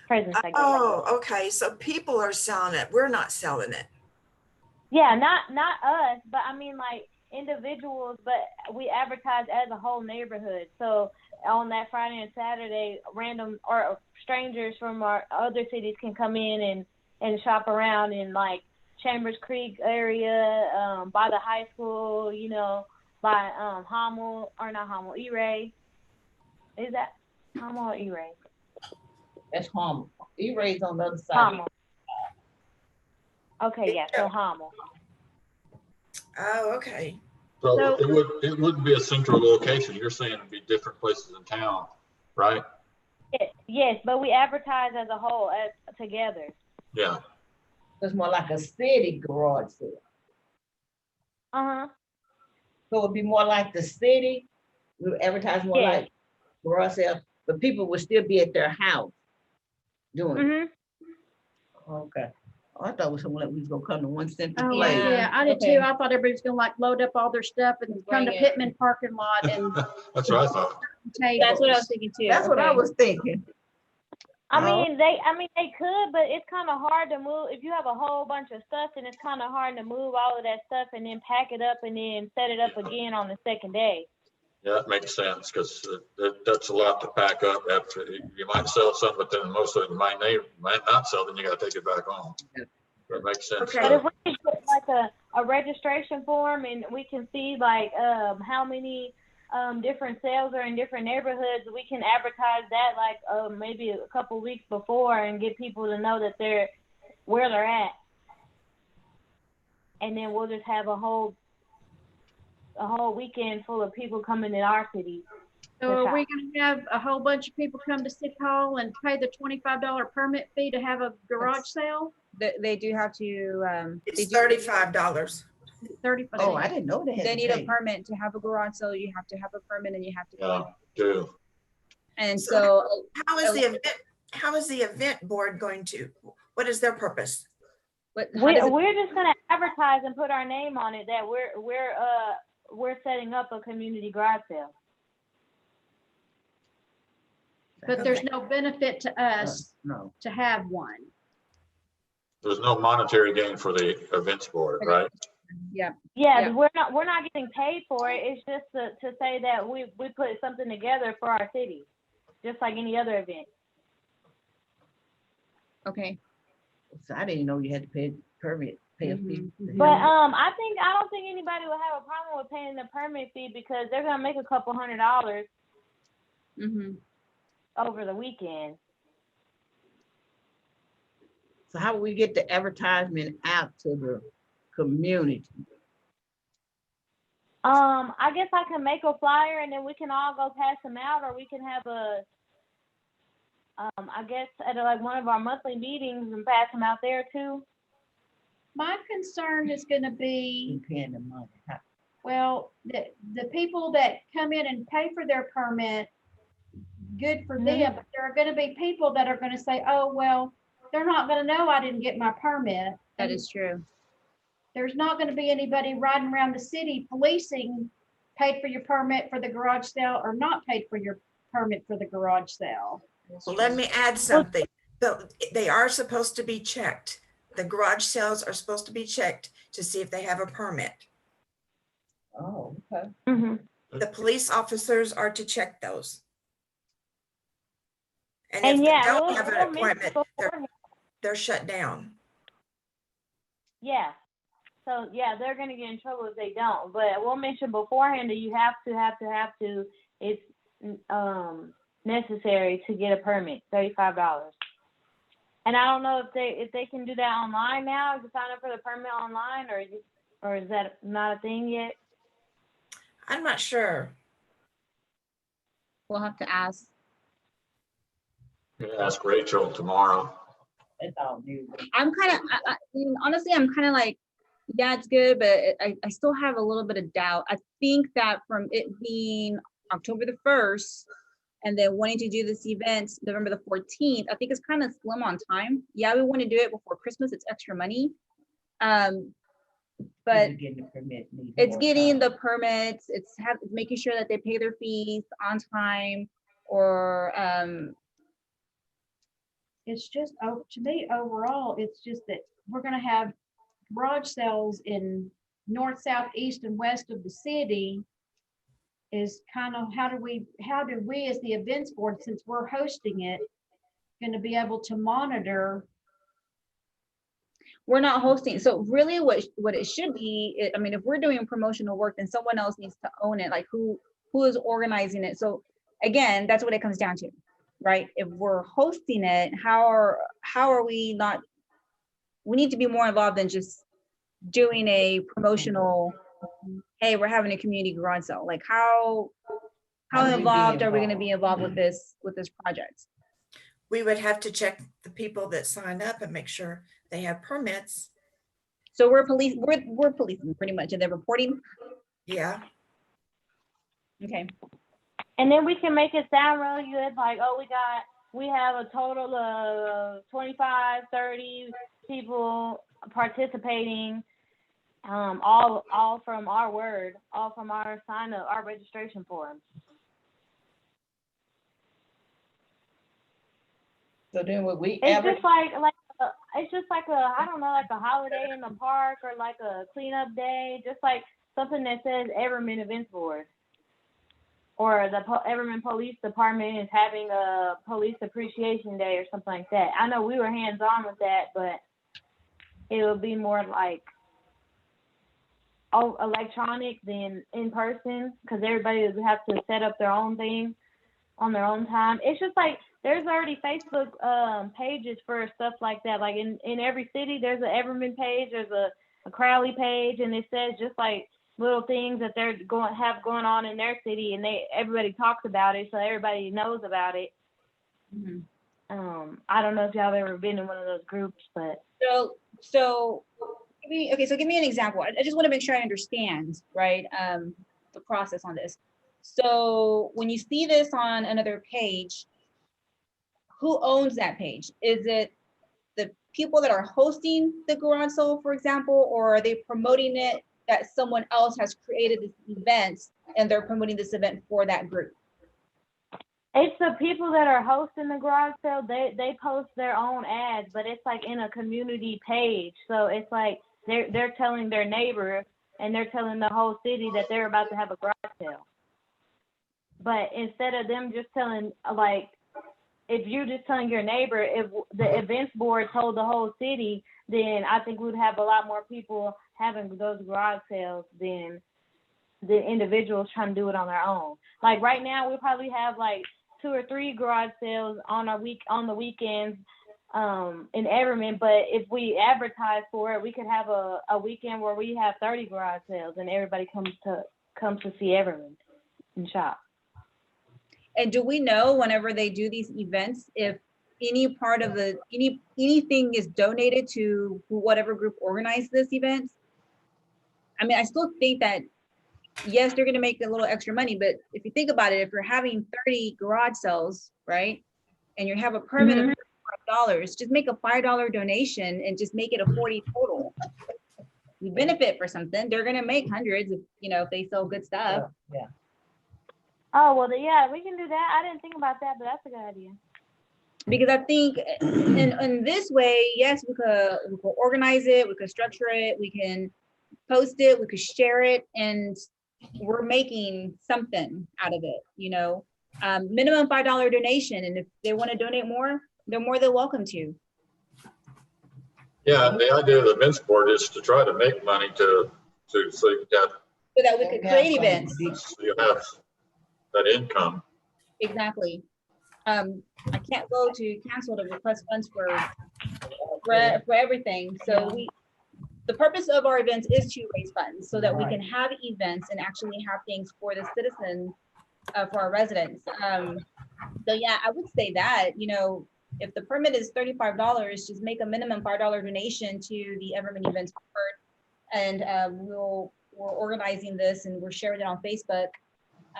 presents, I guess. Oh, okay. So people are selling it. We're not selling it. Yeah, not us, but I mean like individuals, but we advertise as a whole neighborhood. So on that Friday and Saturday, random or strangers from our other cities can come in and shop around in like Chambers Creek area, by the high school, you know, by Hummel, or not Hummel, E-Ray. Is that Hummel or E-Ray? That's Hommel. E-Ray's on the other side. Hummel. Okay, yeah, so Hummel. Oh, okay. So So- it wouldn't be a central location. You're saying it'd be different places in town, right? Yes, but we advertise as a whole, as together. Yeah. It's more like a city garage sale. Uh-huh. So it'd be more like the city. We would advertise more Yeah. like garage sale, but people would still be at their house doing it. Mm-hmm. Okay. Oh, I thought it was someone that we was gonna come to one central Oh, place. yeah, I did Okay. too. I thought everybody was gonna like load up all their stuff and come to Bring it. Pittman parking lot and That's what I thought. tables. That's what I was thinking too. That's what I Okay. was thinking. I Oh. mean, they could, but it's kind of hard to move. If you have a whole bunch of stuff, then it's kind of hard to move all of that stuff and then pack it up and then set it up again on the second day. Yeah, that makes sense because that's a lot to pack up after. You might sell some, but then most of it might not sell, then you gotta take it back home. That makes sense. Okay. But if we could put like a registration form and we can see like how many different sales are in different neighborhoods, we can advertise that like maybe a couple weeks before and get people to know that they're where they're at. And then we'll just have a whole weekend full of people coming in our city. So are we gonna have a whole bunch of people come to City Hall and pay the $25 permit fee to have a garage sale? They do have to, It's $35. 30%. Oh, I didn't know they had they to need a pay. permit to have a garage sale. You have to have a permit and you have to Yeah, go. do. And So so, How is the event board going to, what is their purpose? but how does it- We're just gonna advertise and put our name on it that we're setting up a community garage sale. But there's no benefit to us No. to have one. There's no monetary gain for the events board, right? Yeah. Yeah, Yeah. we're not getting paid for it. It's just to say that we put something together for our city, just like any other event. okay, So I didn't know you had to pay permit, pay a fee. But I don't think anybody will have a problem with paying the permit fee because they're gonna make a couple $100 mhm. over the weekend. So how will we get the advertisement out to the community? I guess I can make a flyer and then we can all go pass them out, or we can have I guess at like one of our monthly meetings and pass them out there too. My concern is gonna be, You paying the money. well, the people that come in and pay for their permit, good for them, but there are gonna be people that are gonna say, oh, well, they're not gonna know I didn't get my permit. That is true. There's not gonna be anybody riding around the city policing, paid for your permit for the garage sale or not paid for your permit for the garage sale. Well, let me add something. They are supposed to be checked. The garage sales are supposed to be checked to see if they have a permit. Oh, okay. The police officers are to check those. And And if yeah, they don't we'll- have we'll an mention appointment, beforehand. they're shut down. Yeah. So yeah, they're gonna get in trouble if they don't. But we'll mention beforehand that you have to. It's necessary to get a permit, $35. And I don't know if they can do that online now, to sign up for the permit online, or is that not a thing yet? I'm not sure. We'll have to ask. Ask Rachel tomorrow. It's all new. I'm kind of, I mean, honestly, I'm kind of like, yeah, it's good, but I still have a little bit of doubt. I think that from it being October the 1st and then wanting to do this event November the 14th, I think it's kind of slim on time. Yeah, we want to do it before Christmas. It's extra money. But You're getting the permit, need it's more getting time. the permits, it's making sure that they pay their fees on time, or It's just, to me, overall, it's just that we're gonna have garage sales in north, south, east, and west of the city. Is kind of, how do we as the events board, since we're hosting it, gonna be able to monitor? we're not hosting. So really what it should be, I mean, if we're doing promotional work, then someone else needs to own it. Like who is organizing it? So again, that's what it comes down to. right? If we're hosting it, how are we not, we need to be more involved than just doing a promotional, hey, we're having a community garage sale. Like how How do we be involved are we gonna involved? be involved with this project? We would have to check the people that sign up and make sure they have permits. So we're policing pretty much, and they're reporting. Yeah, Okay. And then we can make it sound really good, like, oh, we have a total of 25, 30 people participating, all from our word, all from our sign up, our registration forms. So then would we It's ever, just like a, I don't know, like a holiday in the park or like a cleanup day, just like something that says Everman Events Board. Or the Everman Police Department is having a Police Appreciation Day or something like that. I know we were hands-on with that, but it would be more like electronic than in person, because everybody would have to set up their own thing on their own time. It's just like there's already Facebook pages for stuff like that. Like in every city, there's an Everman page, there's a Crowley page, and it says just like little things that they're going on in their city, and everybody talks about it, so everybody knows about it. Mm-hmm. I don't know if y'all have ever been in one of those groups, but So give me an example. I just want to make sure I understand, right? The process on this. So when you see this on another page, who owns that page? Is it the people that are hosting the garage sale, for example, or are they promoting it that someone else has created this event and they're promoting this event for that group? it's the people that are hosting the garage sale. They post their own ads, but it's like in a community page. So it's like they're telling their neighbor and they're telling the whole city that they're about to have a garage sale. But instead of them just telling, like, if you're just telling your neighbor, if the events board told the whole city, then I think we'd have a lot more people having those garage sales than the individuals trying to do it on their own. Like right now, we probably have like 2 or 3 garage sales on the weekends in Everman. But if we advertise for it, we could have a weekend where we have 30 garage sales and everybody comes to see Everman and shop. And do we know whenever they do these events, if any part of anything is donated to whatever group organized this event? I mean, I still think that, yes, they're going to make a little extra money, but if you think about it, if you're having 30 garage sales, right, and you have a permit of $5, just make a $5 donation and just make it a 40 total. You benefit for something. They're going to make hundreds if they sell good stuff. yeah. Oh, well, yeah, we can do that. I didn't think about that, but that's a good idea. Because I think in this way, yes, we could organize it, we could structure it, we can post it, we could share it, and we're making something out of it, minimum $5 donation. And if they want to donate more, they're more than welcome to. Yeah, the idea of the events board is to try to make money so you got, So that we could create events. so you have that income. Exactly. I can't go to council to request funds for everything. So the purpose of our events is to raise funds so that we can have events and actually have things for the citizens, for our residents. So yeah, I would say that, if the permit is $35, just make a minimum $5 donation to the Everman Events Board. And we're organizing this and we're sharing it on Facebook.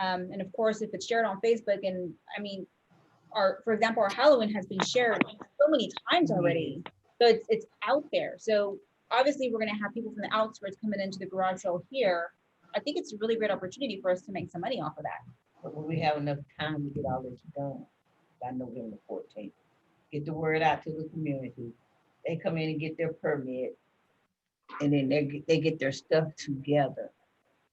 And of course, if it's shared on Facebook, and I mean, for example, our Halloween has been shared so many times already. So it's out there. So obviously we're gonna have people from the outskirts coming into the garage sale here. I think it's a really great opportunity for us to make some money off of that. But will we have enough time to get all this done by November 14th? Get the word out to the community. They come in and get their permit, and then they get their stuff together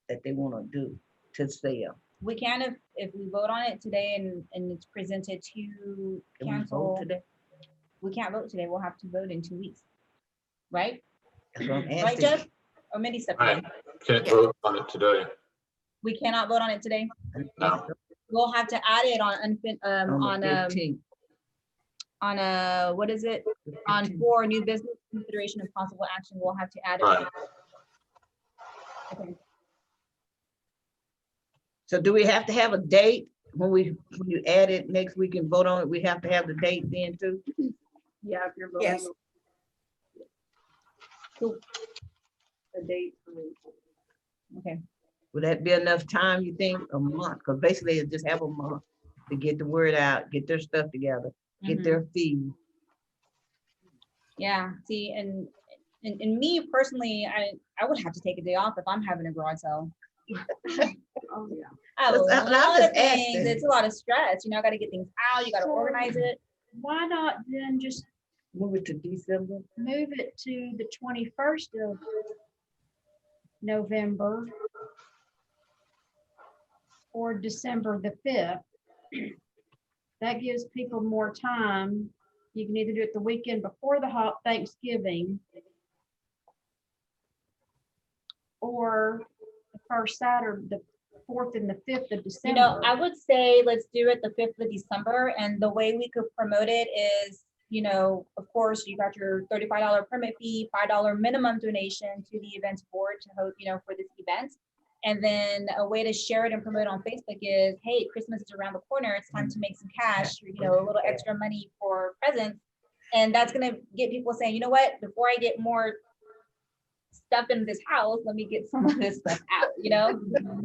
that they want to do to sell. We can if we vote on it today and it's presented to Can we council. vote today? We can't vote today. We'll have to vote in 2 weeks. Right? That's what I'm Right, asking. Jeff? Or Mindy stepped I in. can't vote on it today. We cannot vote on it today. No. we'll have to add it on On the 15th. what is it? On 15th. for new business consideration and possible action, we'll have to add it. Right. Okay. So do we have to have a date when you add it next week and vote on it? We have to have the date then too? Yeah, if you're Yes. voting. A date. Okay. Would that be enough time, you think? A month? Because basically it's just have a month to get the word out, get their stuff together, get Mhm. their fee. Yeah, see, and me personally, I would have to take a day off if I'm having a garage sale. Oh, yeah. I have a Listen, I'm lot just of things. asking. It's a lot of stress. You know, I got to get things out. You got to So- organize it. Why not then just Move it to December. move it to the 21st of November or December the 5th? That gives people more time. You can either do it the weekend before the Thanksgiving or the first Saturday, the 4th and the 5th of December. You know, I would say let's do it the 5th of December. And the way we could promote it is, you know, of course, you got your $35 permit fee, $5 minimum donation to the events board to host, you know, for this event. And then a way to share it and promote on Facebook is, hey, Christmas is around the corner. It's time to make some cash, you know, a little extra money for presents. And that's going to get people saying, you know what, before I get more stuff in this house, let me get some of this stuff out, you know?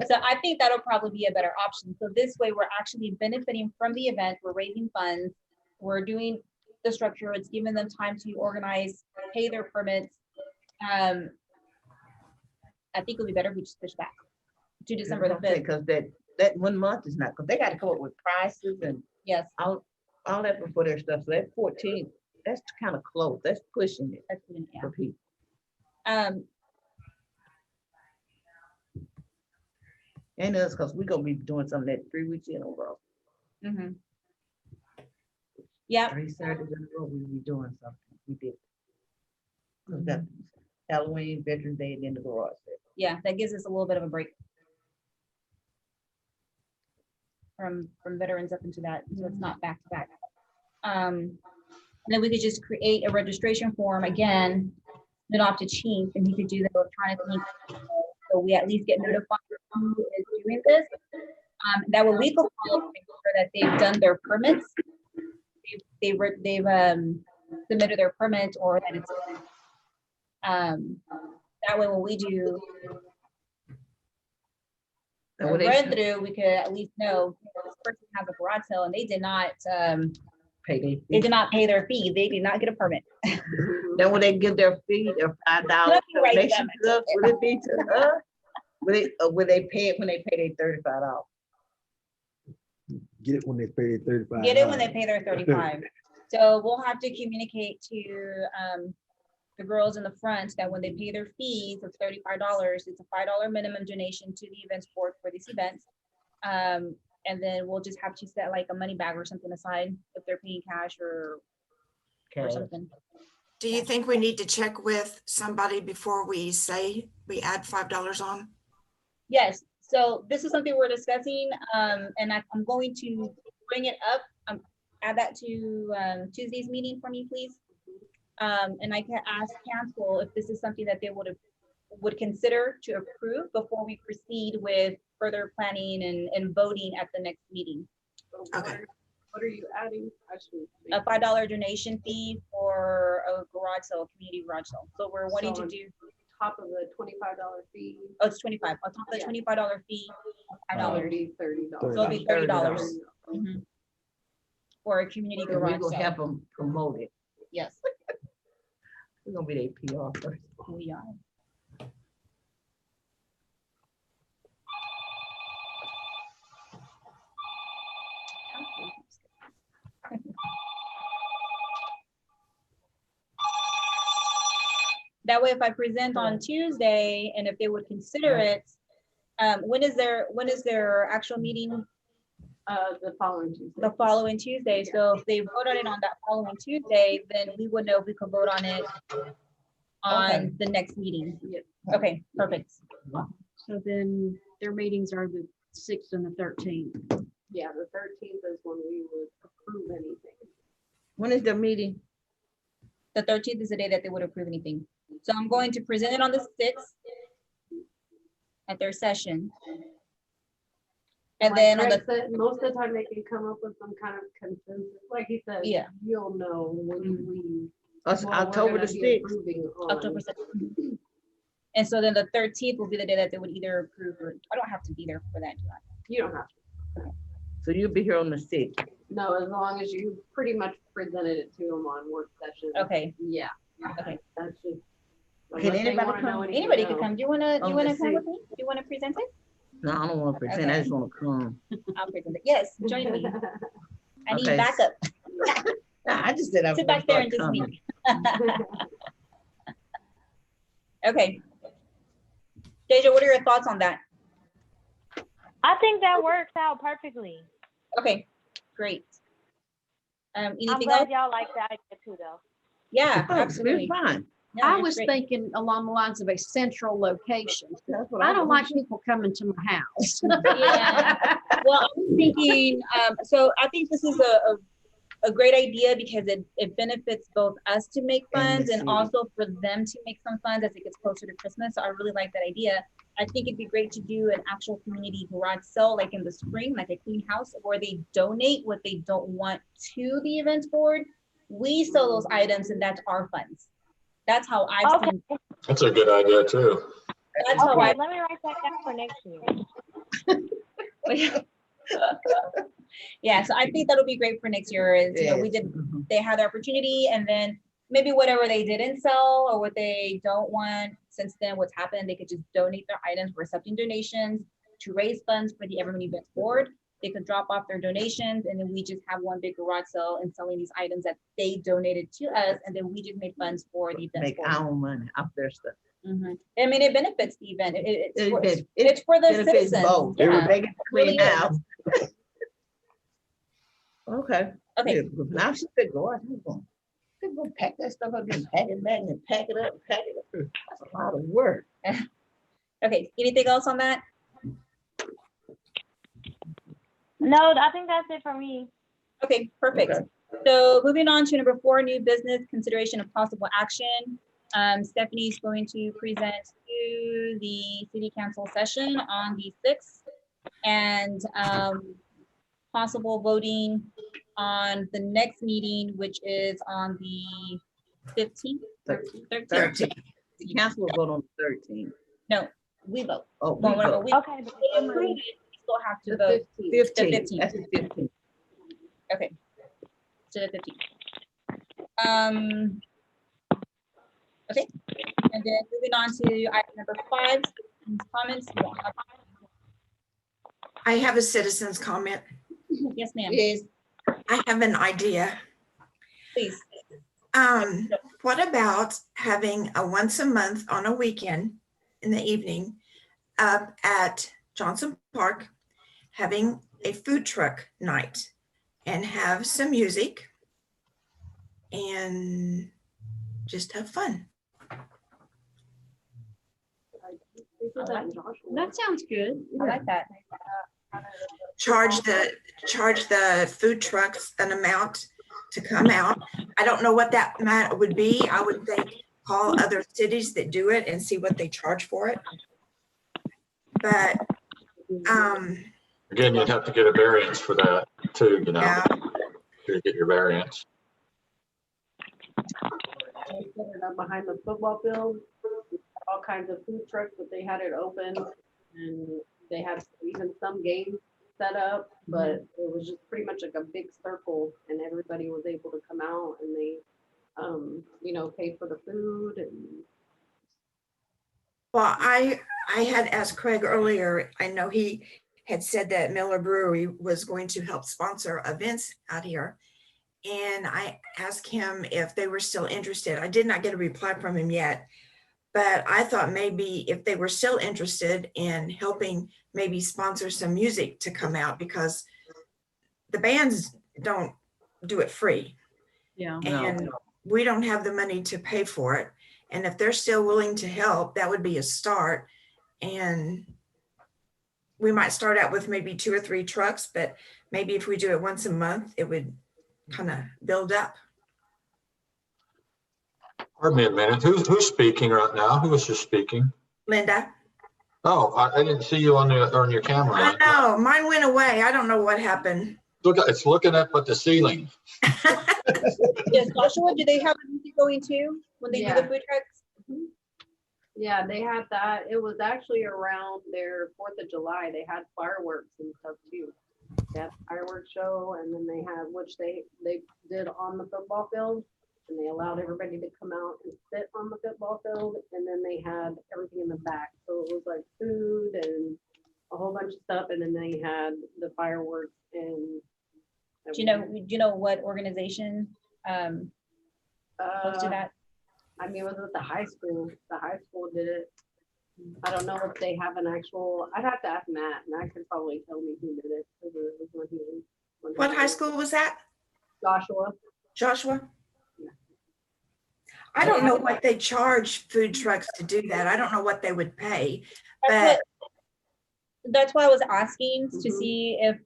So I think that'll probably be a better option. So this way we're actually benefiting from the event. We're raising funds. We're doing the structure. It's giving them time to organize, pay their permits. I think it'll be better if we just push back to December the 5th. Because that 1 month is not, because they got to come up with prices and Yes, all that before their stuff. So that 14th, that's kind of close. That's pushing it that's good, yeah. for people. And us, because we're gonna be doing something that 3 weeks in a row. Mhm. Yeah, 3 Saturdays in a row, we'll be doing something. We did. We got Halloween, Veterans Day, and then the garage sale. yeah, that gives us a little bit of a break from veterans up into that, so it's not back to back. And then we could just create a registration form again, send it off to Chief, and he could do that electronically. So we at least get notified who is doing this. That way we could follow up, make sure that they've done their permits. They've submitted their permit, or that it's that way when we do And a when run through, we could at least know this person has a garage sale and they did not pay their fee. They did not get a permit. Then when they give their fee, their $5 Let me write donation them. to us, will it be to us? Will they pay it when they pay their $35? Get it when they pay $35. Get it when they pay their 35. So we'll have to communicate to the girls in the front that when they pay their fees of $35, it's a $5 minimum donation to the events board for this event. And then we'll just have to set like a money bag or something aside if they're paying cash or something. Do you think we need to check with somebody before we say we add $5 on? Yes, so this is something we're discussing, and I'm going to bring it up. Add that to Tuesday's meeting for me, please. And I can ask council if this is something that they would consider to approve before we proceed with further planning and voting at the next meeting. Okay. What are you adding? A $5 donation fee for a garage sale, community garage sale. So we're wanting to do, Top of the $25 fee. oh, it's 25, on top of the Yeah. $25 fee, $5. $30. So it'll be $30. Mhm. For a community And we're garage gonna sale. help them promote it. Yes, We're gonna be their PR first. we are. That way, if I present on Tuesday and if they would consider it, when is their actual meeting? The following Tuesday. The following Tuesday. So if they vote on it on that following Tuesday, then we would know if we could vote on it on the next meeting. Yeah. Okay, perfect. So then their meetings are the 6th and the 13th. Yeah, the 13th is when we would approve anything. When is the meeting? The 13th is the day that they would approve anything. So I'm going to present it on the 6th at their session. And Like then on Craig the, said, most of the time they can come up with some kind of consensus. Like he said, Yeah. you'll know when you leave. Us- what we're October the gonna be 6th. approving on. October 6th. And so then the 13th will be the day that they would either approve or, I don't have to be there for that, do I? You don't have to. So you'll be here on the 6th. No, as long as you pretty much presented it to them on work session. Okay, Yeah. okay. That's just. Can unless they anybody wanna know come? anything Anybody can else. come. Do you wanna On come the with 6th. me? Do you wanna present it? No, I don't want to pretend. I just want to come. I'll present it. Yes, join me. I need Okay. backup. Nah, I just said I was Sit gonna back there start and just coming. me. Okay. Deja, what are your thoughts on that? I think that works out perfectly. Okay, great. I'm Anything else? glad y'all like the idea too, though. Yeah, Oh, we're absolutely. fine. No, I it's was great. thinking along the lines of a central location. That's what I don't was- like people coming to my house. Yeah. Well, I was thinking, so I think this is a great idea because it benefits both us to make And the funds and city. also for them to make some funds as it gets closer to Christmas. So I really like that idea. I think it'd be great to do an actual community garage sale, like in the spring, like a clean house, where they donate what they don't want to the event board. We sell those items and that's our funds. That's how I've Okay, seen, That's a good idea too. that's how okay, I let me write that down for next year. Yeah, so I think that'll be great for next year is, you know, we Yes. did, Mhm. they had the opportunity and then maybe whatever they didn't sell or what they don't want, since then what's happened, they could just donate their items. We're accepting donations to raise funds for the Evergreen Events Board. They could drop off their donations and then we just have one big garage sale and selling these items that they donated to us. And then we just made funds for the events Make board. our own money off their stuff. Mhm. I mean, it benefits the event. It's It for- benefits- it's for the benefits citizens. both. They Yeah. were making a really clean is. house. Okay. Okay. Yeah, because now she said, go out, she's going to pack that stuff up and pack it back and pack it up, and pack it up. That's a lot of work. Okay, anything else on that? No, I think that's it for me. Okay, perfect. Okay. So moving on to number 4, new business consideration of possible action. Stephanie's going to present to the city council session on the 6th and possible voting on the next meeting, which is on the 15th. 13th. 13. The council will vote on the 13th. No, we vote. Oh, Well, we whatever, vote. we Okay, but we approve it, we still have to The vote. 15th. 15. 15th. That's the 15th. Okay. To the 15th. Okay, and then moving on to item number 5, comments. You don't have- I have a citizen's comment. Yes, ma'am, Yes. I have an idea. please. What about having a once a month on a weekend in the evening up at Johnson Park, having a food truck night and have some music and just have fun. They did that in Joshua. That sounds good. I like that. Charge the food trucks an amount to come out. I don't know what that amount would be. I would think call other cities that do it and see what they charge for it. But, Again, you'd have to get a variance for that too, you know, yeah, to get your variance. They set it up behind the football field, all kinds of food trucks, but they had it open and they had even some games set up, but it was just pretty much like a big circle and everybody was able to come out and they, paid for the food and. well, I had asked Craig earlier, I know he had said that Miller Brewery was going to help sponsor events out here. And I asked him if they were still interested. I did not get a reply from him yet, but I thought maybe if they were still interested in helping maybe sponsor some music to come out, because the bands don't do it free. Yeah. No. And we don't have the money to pay for it. And if they're still willing to help, that would be a start. And we might start out with maybe 2 or 3 trucks, but maybe if we do it once a month, it would kind of build up. Pardon me a minute. Who's speaking right now? Who was just speaking? Linda? Oh, I didn't see you on your camera. I know, mine went away. I don't know what happened. Look, it's looking up at the ceiling. Yes, Joshua, do they have a music going too when they do the Yeah. food trucks? Yeah, they had that. It was actually around their 4th of July. They had fireworks and stuff too. They had a fireworks show, and then they had, which they did on the football field, and they allowed everybody to come out and sit on the football field, and then they had everything in the back. So it was like food and a whole bunch of stuff, and then they had the fireworks and. Do you know what organization hosted that? I mean, it was at the high school. The high school did it. I don't know if they have an actual, I'd have to ask Matt, and Matt could probably tell me who did it. 'Cause it was when he What high school was that? Joshua. Joshua? Yeah. I don't know what they charge food trucks to do that. I don't know what they would pay, That's but That's why I was asking to Mhm. see if,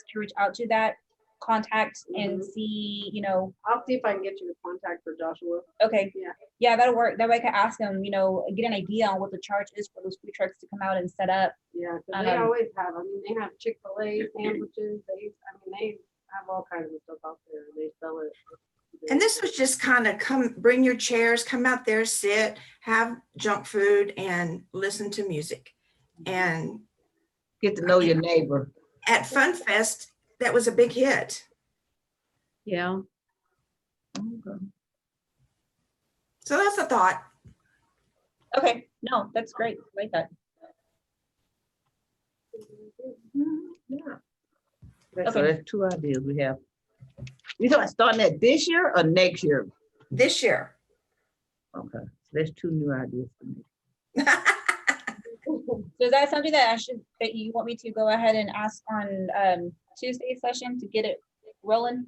to reach out to that contact and Mhm. see, I'll see if I can get you the contact for Joshua. okay. Yeah. Yeah, that'll work. That way I can ask them, get an idea on what the charge is for those food trucks to come out and set up. Yeah, because they Um, always have, I mean, they have Chick-fil-A sandwiches, they have all kinds of stuff out there, they sell it. and this was just kind of bring your chairs, come out there, sit, have junk food and listen to music. And Get to know your neighbor. at Fun Fest, that was a big hit. Yeah. So that's a thought. Okay, no, that's great. I like that. So Okay. that's 2 ideas we have. You know, starting that this year or next year? This year. Okay, so there's 2 new ideas for me. So is that something that that you want me to go ahead and ask on Tuesday's session to get it rolling?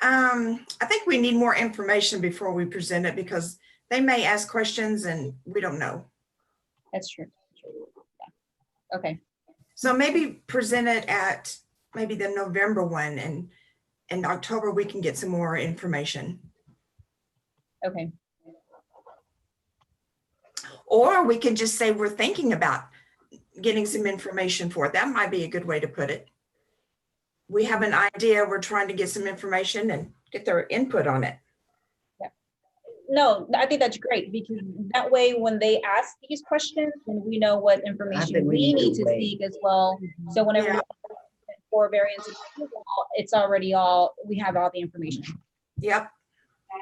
I think we need more information before we present it because they may ask questions and we don't know. That's true. Yeah. Okay, So maybe present it at maybe the November one, and in October we can get some more information. okay. Or we can just say we're thinking about getting some information for it. That might be a good way to put it. We have an idea, we're trying to get some information and get their input on it. No, I think that's great because that way when they ask these questions, then we know what information think we we need need to to wait. seek as well. So whenever Yeah. for variance, it's already we have all the information. Yep,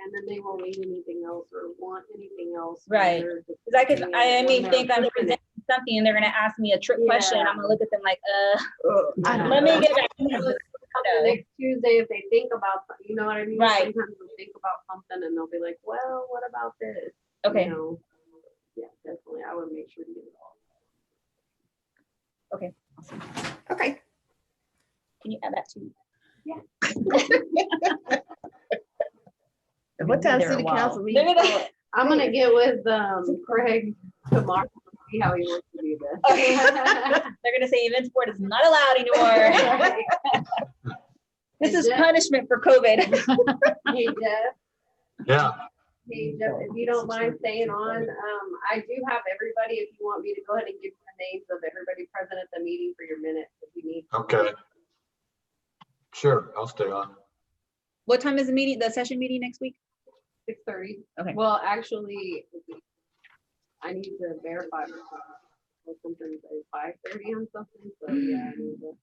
And then they won't need anything else or want anything else. Right. Because I may think I'm presenting something and they're gonna ask me a trick question. Yeah. I'm gonna look at them like, I let me know. get back to you. Next Tuesday, if they think about, you know what I mean? Right. Sometimes they'll think about something and they'll be like, well, what about this? Okay, You know? Yeah, definitely, I would make sure to get it all. okay. can you add that too? And what time Been there a city while. council meeting? Look at that. I'm gonna get with Craig tomorrow, see how he wants to do this. They're gonna say events board is not allowed anymore. This is Yeah. punishment for COVID. Hey Jeff, Yeah, hey Jeff, if you don't mind staying on, I do have everybody, if you want me to go ahead and give you the names of everybody present at the meeting for your minutes, if you need. okay. Sure, I'll stay on. What time is the session meeting next week? 6:30. Okay. Well, actually, I need to verify. Something like 5:30 on something, so yeah, I need to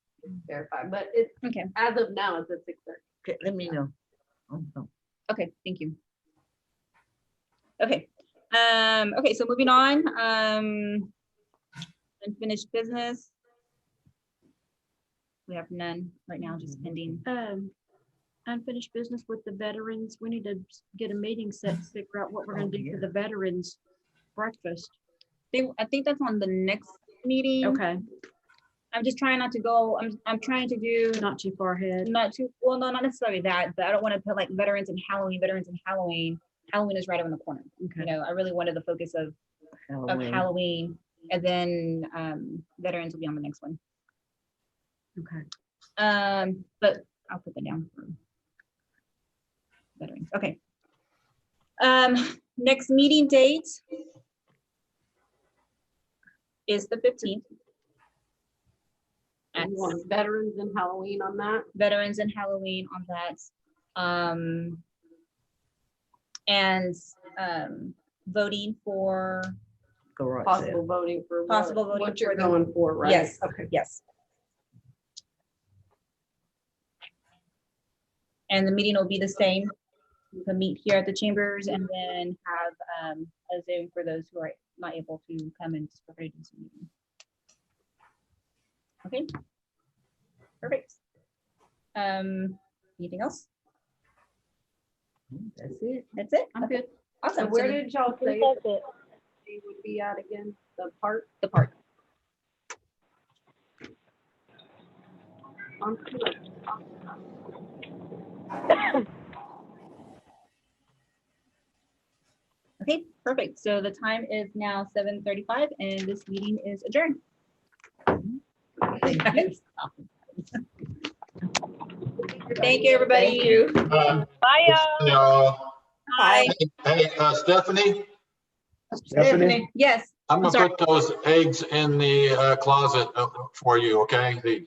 verify, but it's, Okay, as of now, it's at 6:30. Okay, let me know. okay, thank you. Okay, okay, so moving on, unfinished business. We have none right now, just pending. Unfinished business with the veterans. We need to get a meeting set to figure out what we're gonna do for the veterans breakfast. I think that's on the next meeting. Okay, I'm just trying not to go, I'm trying to do not too far ahead. not too, well, no, not necessarily that, but I don't want to put like veterans and Halloween. Halloween is right around the corner. Okay. I really wanted the focus of Halloween And then veterans will be on the next one. Okay. But I'll put that down for veterans. Okay. Next meeting date is the 15th. You want veterans and Halloween on that? Veterans and Halloween on that. And voting for Garage Possible sale. voting for Possible voting what you're for the- going for, right? Yes, Okay. yes. And the meeting will be the same. We can meet here at the chambers and then have a Zoom for those who are not able to come and just prefer to do some meeting. Okay. Perfect. Anything else? That's it. That's it? I'm Okay. good. Awesome. So So where then did y'all I think say that's it. they would be at again? The park? the park. On Okay, perfect. So the time is now 7:35 and this meeting is adjourned. Thank you. Thank you, everybody. Thank you. Bye, y'all. Y'all. Bye. Hey, Stephanie, Stephanie? Yes, I'm I'm gonna put those eggs in the closet for you, okay? The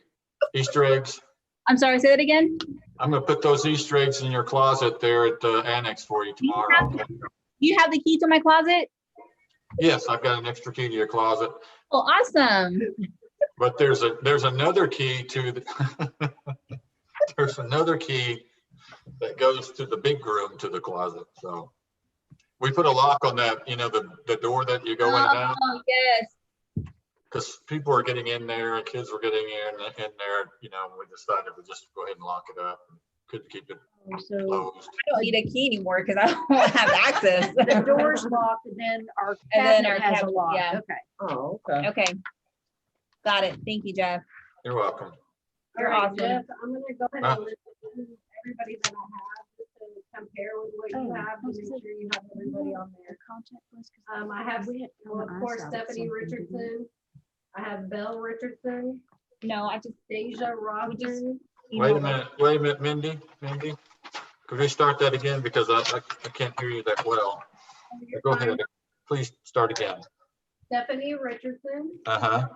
Easter eggs. I'm sorry, say that again. I'm gonna put those Easter eggs in your closet there at the annex for you tomorrow. Okay? You have the key to my closet? Yes, I've got an extra key to your closet, Oh, awesome. but there's another key to the, there's another key that goes to the big room to the closet, so. We put a lock on that, you know, the door that you go in and out, Oh, yes. because people are getting in there and kids were getting in there, you know, we decided to just go ahead and lock it up. Couldn't keep it So closed. I don't need a key anymore because I don't have access. the door's locked and then our And then cabinet our has a cabinet, lock. yeah. Okay. Oh, okay. Okay. Got it. Thank you, Jeff. You're welcome. You're All right, awesome. Jeff, I'm gonna go ahead Huh? and list everybody that I have, just to compare with what you Oh, have, to make sure you have everybody on there. Contact list. I have, well, of course, Stephanie Richardson. I have Belle Richardson, No, I just, Deja Robinson. Wait a minute, Mindy, could we start that again? Because I can't hear you that well. Go ahead, please start again. Stephanie Richardson, Uh-huh,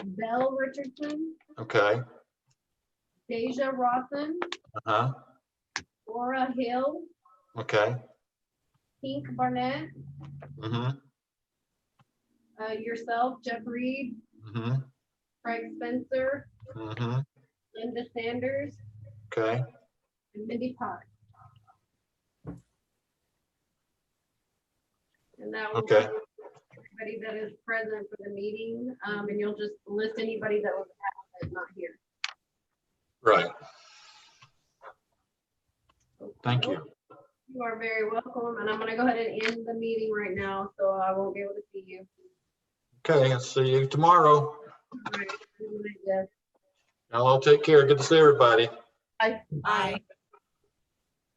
Belle Richardson, okay, Deja Rawson, uh-huh, Laura Hill, okay, Pink Barnett, mm-hmm, yourself, Jeff Reed, mm-hmm, Craig Spencer, mm-hmm, Linda Sanders, okay, and Mindy Potts. And that will be okay, everybody that is present for the meeting, and you'll just list anybody that was absent, not here. right. Thank you. You are very welcome, and I'm gonna go ahead and end the meeting right now, so I won't be able to see you. Okay, I'll see you tomorrow. All right, good night, Jeff. Y'all all take care. Good to see everybody. Bye.